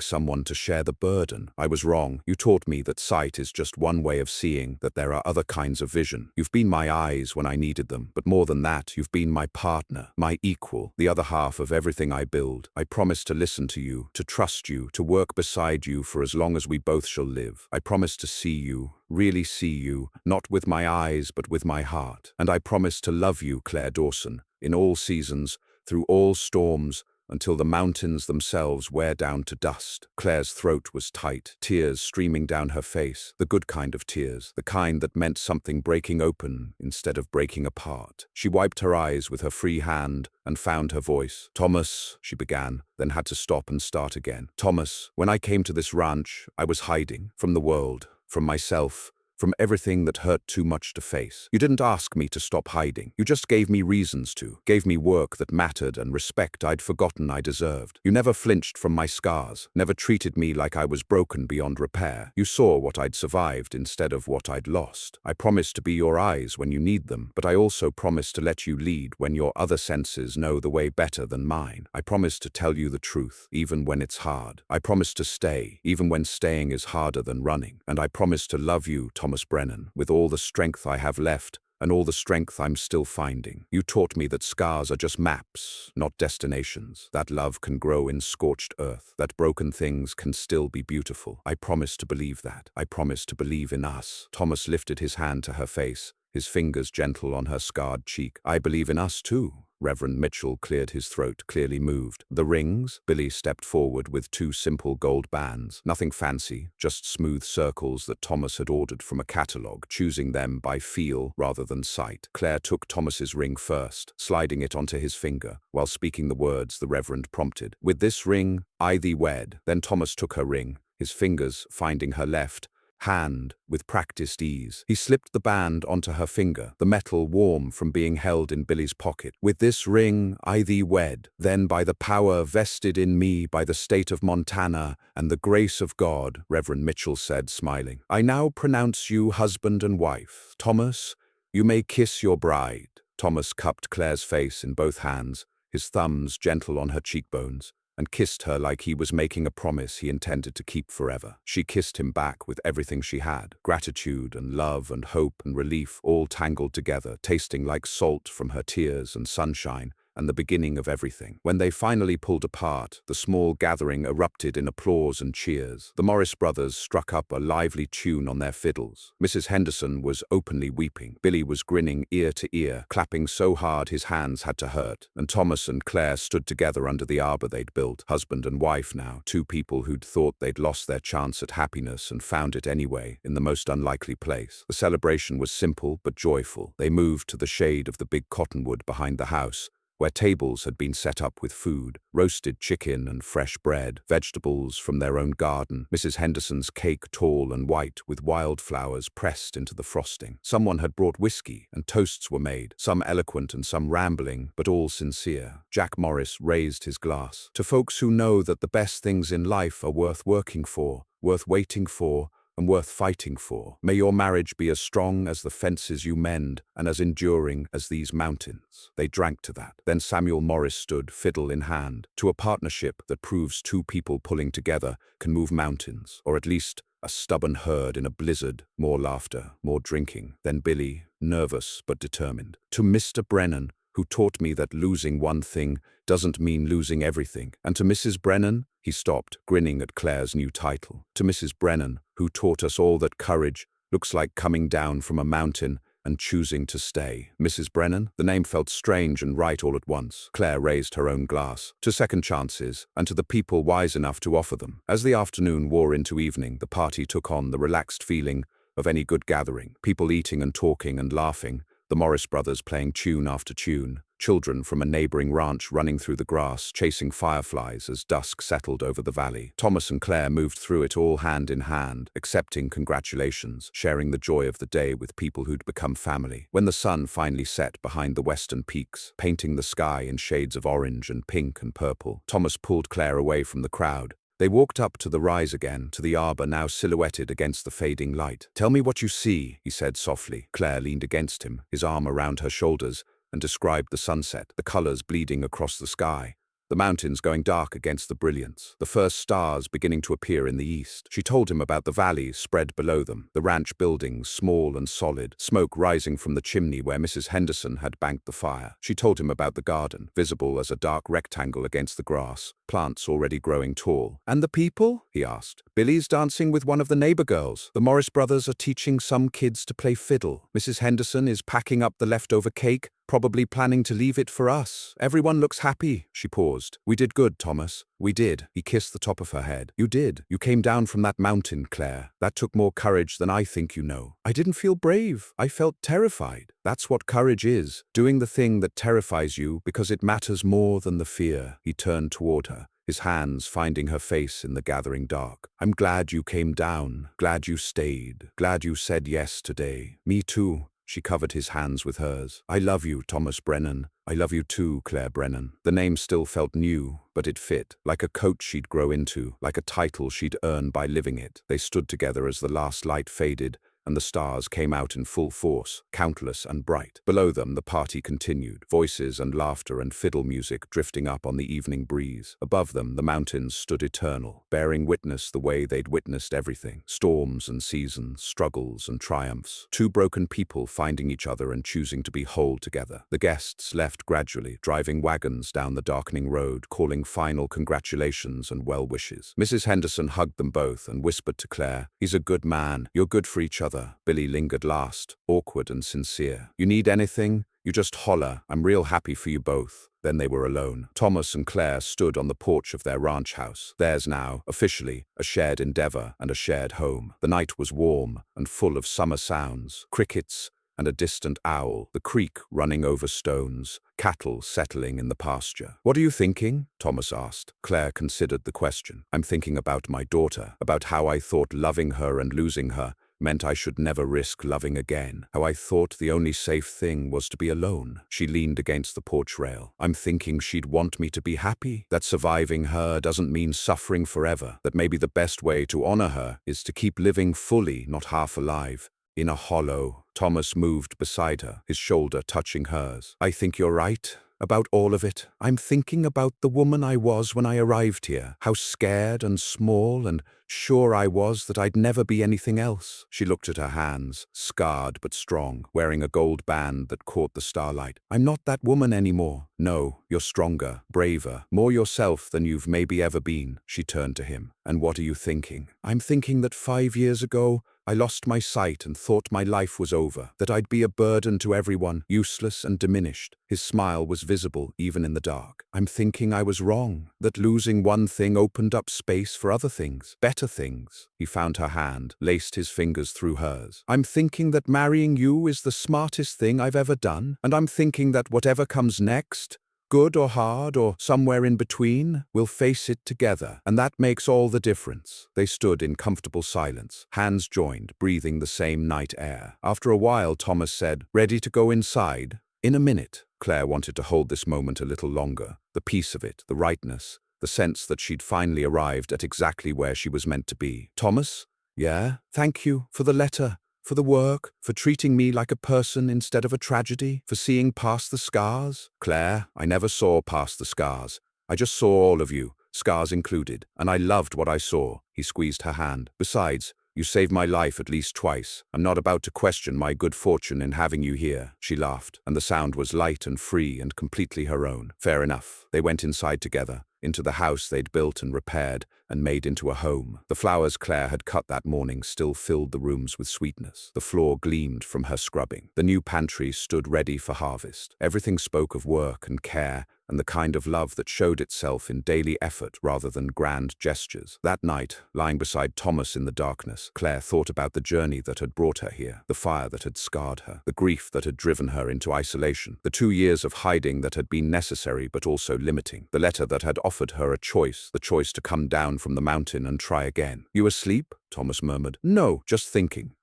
someone to share the burden. I was wrong. You taught me that sight is just one way of seeing, that there are other kinds of vision. You've been my eyes when I needed them, but more than that, you've been my partner, my equal, the other half of everything I build. I promise to listen to you, to trust you, to work beside you for as long as we both shall live. I promise to see you, really see you, not with my eyes but with my heart. And I promise to love you, Claire Dawson, in all seasons, through all storms, until the mountains themselves wear down to dust. Claire's throat was tight, tears streaming down her face, the good kind of tears, the kind that meant something breaking open instead of breaking apart. She wiped her eyes with her free hand and found her voice. "Thomas," she began, then had to stop and start again. "Thomas, when I came to this ranch, I was hiding from the world, from myself, from everything that hurt too much to face. You didn't ask me to stop hiding. You just gave me reasons to, gave me work that mattered and respect I'd forgotten I deserved. You never flinched from my scars, never treated me like I was broken beyond repair. You saw what I'd survived instead of what I'd lost. I promised to be your eyes when you need them, but I also promised to let you lead when your other senses know the way better than mine. I promised to tell you the truth, even when it's hard. I promised to stay, even when staying is harder than running. And I promised to love you, Thomas Brennan, with all the strength I have left and all the strength I'm still finding. You taught me that scars are just maps, not destinations, that love can grow in scorched earth, that broken things can still be beautiful. I promise to believe that. I promise to believe in us." Thomas lifted his hand to her face, his fingers gentle on her scarred cheek. "I believe in us too." Reverend Mitchell cleared his throat, clearly moved. "The rings?" Billy stepped forward with 2 simple gold bands. Nothing fancy, just smooth circles that Thomas had ordered from a catalogue, choosing them by feel rather than sight. Claire took Thomas's ring first, sliding it onto his finger, while speaking the words the Reverend prompted. "With this ring, I thee wed." Then Thomas took her ring, his fingers finding her left hand with practiced ease. He slipped the band onto her finger, the metal warm from being held in Billy's pocket. "With this ring I thee wed, then by the power vested in me by the state of Montana and the grace of God," Reverend Mitchell said, smiling, "I now pronounce you husband and wife. Thomas, you may kiss your bride." Thomas cupped Claire's face in both hands, his thumbs gentle on her cheekbones, and kissed her like he was making a promise he intended to keep forever. She kissed him back with everything she had, gratitude and love and hope and relief all tangled together, tasting like salt from her tears and sunshine, and the beginning of everything. When they finally pulled apart, the small gathering erupted in applause and cheers. The Morris brothers struck up a lively tune on their fiddles. Mrs. Henderson was openly weeping. Billy was grinning ear to ear, clapping so hard his hands had to hurt. And Thomas and Claire stood together under the arbor they'd built, husband and wife now, 2 people who'd thought they'd lost their chance at happiness and found it anyway, in the most unlikely place. The celebration was simple but joyful. They moved to the shade of the big cottonwood behind the house, where tables had been set up with food, roasted chicken and fresh bread, vegetables from their own garden, Mrs. Henderson's cake tall and white with wildflowers pressed into the frosting. Someone had brought whiskey, and toasts were made, some eloquent and some rambling, but all sincere. Jack Morris raised his glass. "To folks who know that the best things in life are worth working for, worth waiting for, and worth fighting for. May your marriage be as strong as the fences you mend and as enduring as these mountains." They drank to that. Then Samuel Morris stood, fiddle in hand, "To a partnership that proves 2 people pulling together can move mountains, or at least a stubborn herd in a blizzard." More laughter, more drinking. Then Billy, nervous but determined. "To Mr. Brennan, who taught me that losing one thing doesn't mean losing everything. And to Mrs. Brennan," he stopped, grinning at Claire's new title. "To Mrs. Brennan, who taught us all that courage looks like coming down from a mountain and choosing to stay." Mrs. Brennan? The name felt strange and right all at once. Claire raised her own glass. "To second chances, and to the people wise enough to offer them." As the afternoon wore into evening, the party took on the relaxed feeling of any good gathering. People eating and talking and laughing, the Morris brothers playing tune after tune, children from a neighboring ranch running through the grass, chasing fireflies as dusk settled over the valley. Thomas and Claire moved through it all hand in hand, accepting congratulations, sharing the joy of the day with people who'd become family. When the sun finally set behind the western peaks, painting the sky in shades of orange and pink and purple, Thomas pulled Claire away from the crowd. They walked up to the rise again, to the arbor now silhouetted against the fading light. "Tell me what you see," he said softly. Claire leaned against him, his arm around her shoulders, and described the sunset, the colors bleeding across the sky, the mountains going dark against the brilliance, the first stars beginning to appear in the east. She told him about the valleys spread below them, the ranch buildings small and solid, smoke rising from the chimney where Mrs. Henderson had banked the fire. She told him about the garden, visible as a dark rectangle against the grass, plants already growing tall. "And the people?" he asked. "Billy's dancing with one of the neighbor girls. The Morris brothers are teaching some kids to play fiddle. Mrs. Henderson is packing up the leftover cake, Probably planning to leave it for us. Everyone looks happy." She paused. "We did good, Thomas. We did." He kissed the top of her head. "You did. You came down from that mountain, Claire. That took more courage than I think you know." "I didn't feel brave. I felt terrified." "That's what courage is. Doing the thing that terrifies you because it matters more than the fear." He turned toward her, his hands finding her face in the gathering dark. "I'm glad you came down. Glad you stayed. Glad you said yes today." "Me too." She covered his hands with hers. "I love you, Thomas Brennan. I love you too, Claire Brennan." The name still felt new, but it fit, like a coat she'd grow into, like a title she'd earn by living it. They stood together as the last light faded, and the stars came out in full force, countless and bright. Below them, the party continued, voices and laughter and fiddle music drifting up on the evening breeze. Above them, the mountains stood eternal, bearing witness the way they'd witnessed everything: storms and seasons, struggles and triumphs. Two broken people finding each other and choosing to be whole together. The guests left gradually, driving wagons down the darkening road, calling final congratulations and well wishes. Mrs. Henderson hugged them both and whispered to Claire, "He's a good man. You're good for each other." Billy lingered last, awkward and sincere. "You need anything? You just holler. I'm real happy for you both." Then they were alone. Thomas and Claire stood on the porch of their ranch house, theirs now, officially, a shared endeavor and a shared home. The night was warm and full of summer sounds, crickets and a distant owl, the creek running over stones, cattle settling in the pasture. "What are you thinking?" Thomas asked. Claire considered the question. "I'm thinking about my daughter, about how I thought loving her and losing her meant I should never risk loving again. How I thought the only safe thing was to be alone." She leaned against the porch rail. "I'm thinking she'd want me to be happy. That surviving her doesn't mean suffering forever. That maybe the best way to honor her is to keep living fully, not half alive. In a hollow." Thomas moved beside her, his shoulder touching hers. "I think you're right. About all of it. I'm thinking about the woman I was when I arrived here. How scared and small and sure I was that I'd never be anything else." She looked at her hands, scarred but strong, wearing a gold band that caught the starlight. "I'm not that woman anymore." "No, you're stronger, braver, more yourself than you've maybe ever been." She turned to him. "And what are you thinking?" "I'm thinking that 5 years ago, I lost my sight and thought my life was over, that I'd be a burden to everyone, useless and diminished." His smile was visible even in the dark. "I'm thinking I was wrong, that losing one thing opened up space for other things, better things." He found her hand, laced his fingers through hers. "I'm thinking that marrying you is the smartest thing I've ever done, and I'm thinking that whatever comes next, good or hard or somewhere in between, we'll face it together, and that makes all the difference." They stood in comfortable silence, hands joined, breathing the same night air. After a while, Thomas said, "Ready to go inside?" "In a minute." Claire wanted to hold this moment a little longer, the peace of it, the rightness, the sense that she'd finally arrived at exactly where she was meant to be. "Thomas?" "Yeah? Thank you for the letter. For the work, for treating me like a person instead of a tragedy, for seeing past the scars." "Claire, I never saw past the scars. I just saw all of you, scars included, and I loved what I saw." He squeezed her hand. "Besides, you saved my life at least twice. I'm not about to question my good fortune in having you here." She laughed, and the sound was light and free and completely her own. "Fair enough." They went inside together, into the house they'd built and repaired and made into a home. The flowers Claire had cut that morning still filled the rooms with sweetness. The floor gleamed from her scrubbing. The new pantry stood ready for harvest. Everything spoke of work and care and the kind of love that showed itself in daily effort rather than grand gestures. That night, lying beside Thomas in the darkness, Claire thought about the journey that had brought her here, the fire that had scarred her, the grief that had driven her into isolation, the 2 years of hiding that had been necessary but also limiting, the letter that had offered her a choice, the choice to come down from the mountain and try again. "You asleep?" Thomas murmured. "No, just thinking.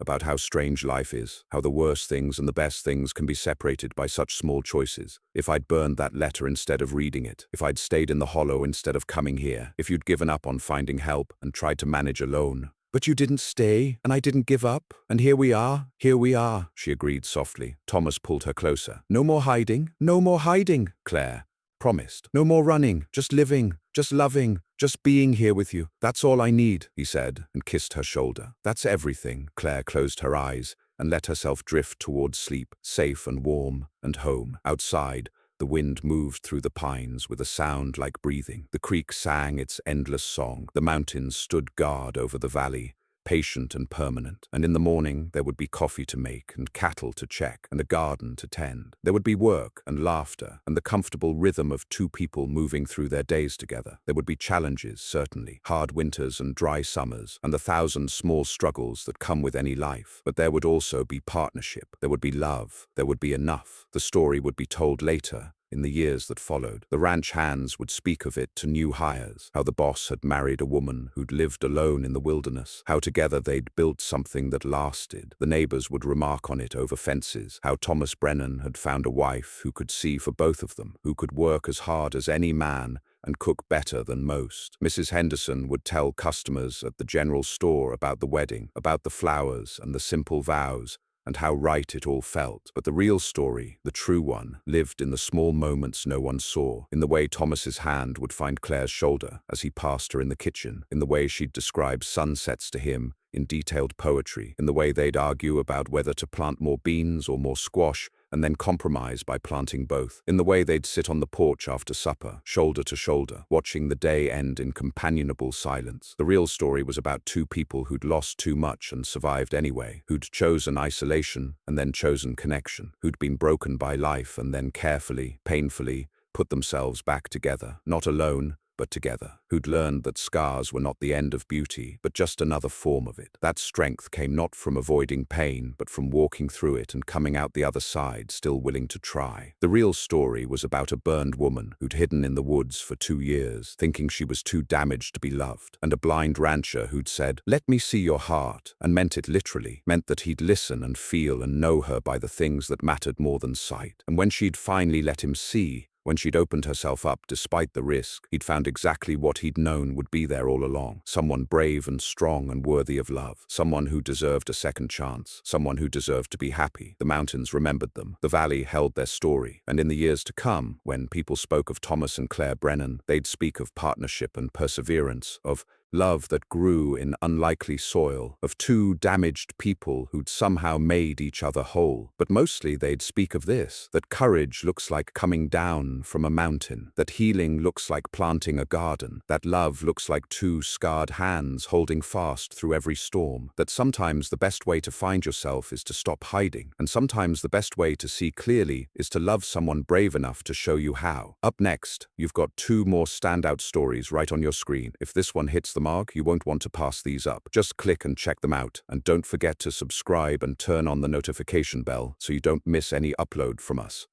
About how strange life is, how the worst things and the best things can be separated by such small choices. If I'd burned that letter instead of reading it, if I'd stayed in the hollow instead of coming here, if you'd given up on finding help and tried to manage alone." "But you didn't stay, and I didn't give up, and here we are, she agreed softly. Thomas pulled her closer. "No more hiding, Claire. Promised. No more running, just living, just loving, just being here with you. That's all I need," he said, and kissed her shoulder. "That's everything." Claire closed her eyes and let herself drift towards sleep, safe and warm and home. Outside, the wind moved through the pines with a sound like breathing. The creek sang its endless song. The mountains stood guard over the valley, patient and permanent. And in the morning, there would be coffee to make and cattle to check and a garden to tend. There would be work and laughter and the comfortable rhythm of two people moving through their days together. There would be challenges, certainly, hard winters and dry summers, and the thousand small struggles that come with any life. But there would also be partnership. There would be love. There would be enough. The story would be told later, in the years that followed. The ranch hands would speak of it to new hires, how the boss had married a woman who'd lived alone in the wilderness, how together they'd built something that lasted. The neighbors would remark on it over fences, how Thomas Brennan had found a wife who could see for both of them, who could work as hard as any man and cook better than most. Mrs. Henderson would tell customers at the general store about the wedding, about the flowers and the simple vows, and how right it all felt. But the real story, the true one, lived in the small moments no one saw, in the way Thomas's hand would find Claire's shoulder as he passed her in the kitchen, in the way she'd describe sunsets to him in detailed poetry, in the way they'd argue about whether to plant more beans or more squash, and then compromise by planting both, in the way they'd sit on the porch after supper, shoulder to shoulder, watching the day end in companionable silence. The real story was about two people who'd lost too much and survived anyway, who'd chosen isolation and then chosen connection, who'd been broken by life and then carefully, painfully, put themselves back together, not alone, but together, who'd learned that scars were not the end of beauty, but just another form of it. That strength came not from avoiding pain, but from walking through it and coming out the other side, still willing to try. The real story was about a burned woman who'd hidden in the woods for 2 years, thinking she was too damaged to be loved, and a blind rancher who'd said, "Let me see your heart," and meant it literally, meant that he'd listen and feel and know her by the things that mattered more than sight. And when she'd finally let him see, when she'd opened herself up despite the risk, he'd found exactly what he'd known would be there all along. Someone brave and strong and worthy of love. Someone who deserved a second chance. Someone who deserved to be happy. The mountains remembered them. The valley held their story. And in the years to come, when people spoke of Thomas and Claire Brennan, they'd speak of partnership and perseverance, of love that grew in unlikely soil, of two damaged people who'd somehow made each other whole. But mostly they'd speak of this, that courage looks like coming down from a mountain, that healing looks like planting a garden, that love looks like two scarred hands holding fast through every storm, that sometimes the best way to find yourself is to stop hiding, and sometimes the best way to see clearly is to love someone brave enough to show you how. Up next, you've got 2 more standout stories right on your screen. If this one hits the mark, you won't want to pass these up. Just click and check them out, and don't forget to subscribe and turn on the notification bell so you don't miss any upload from us.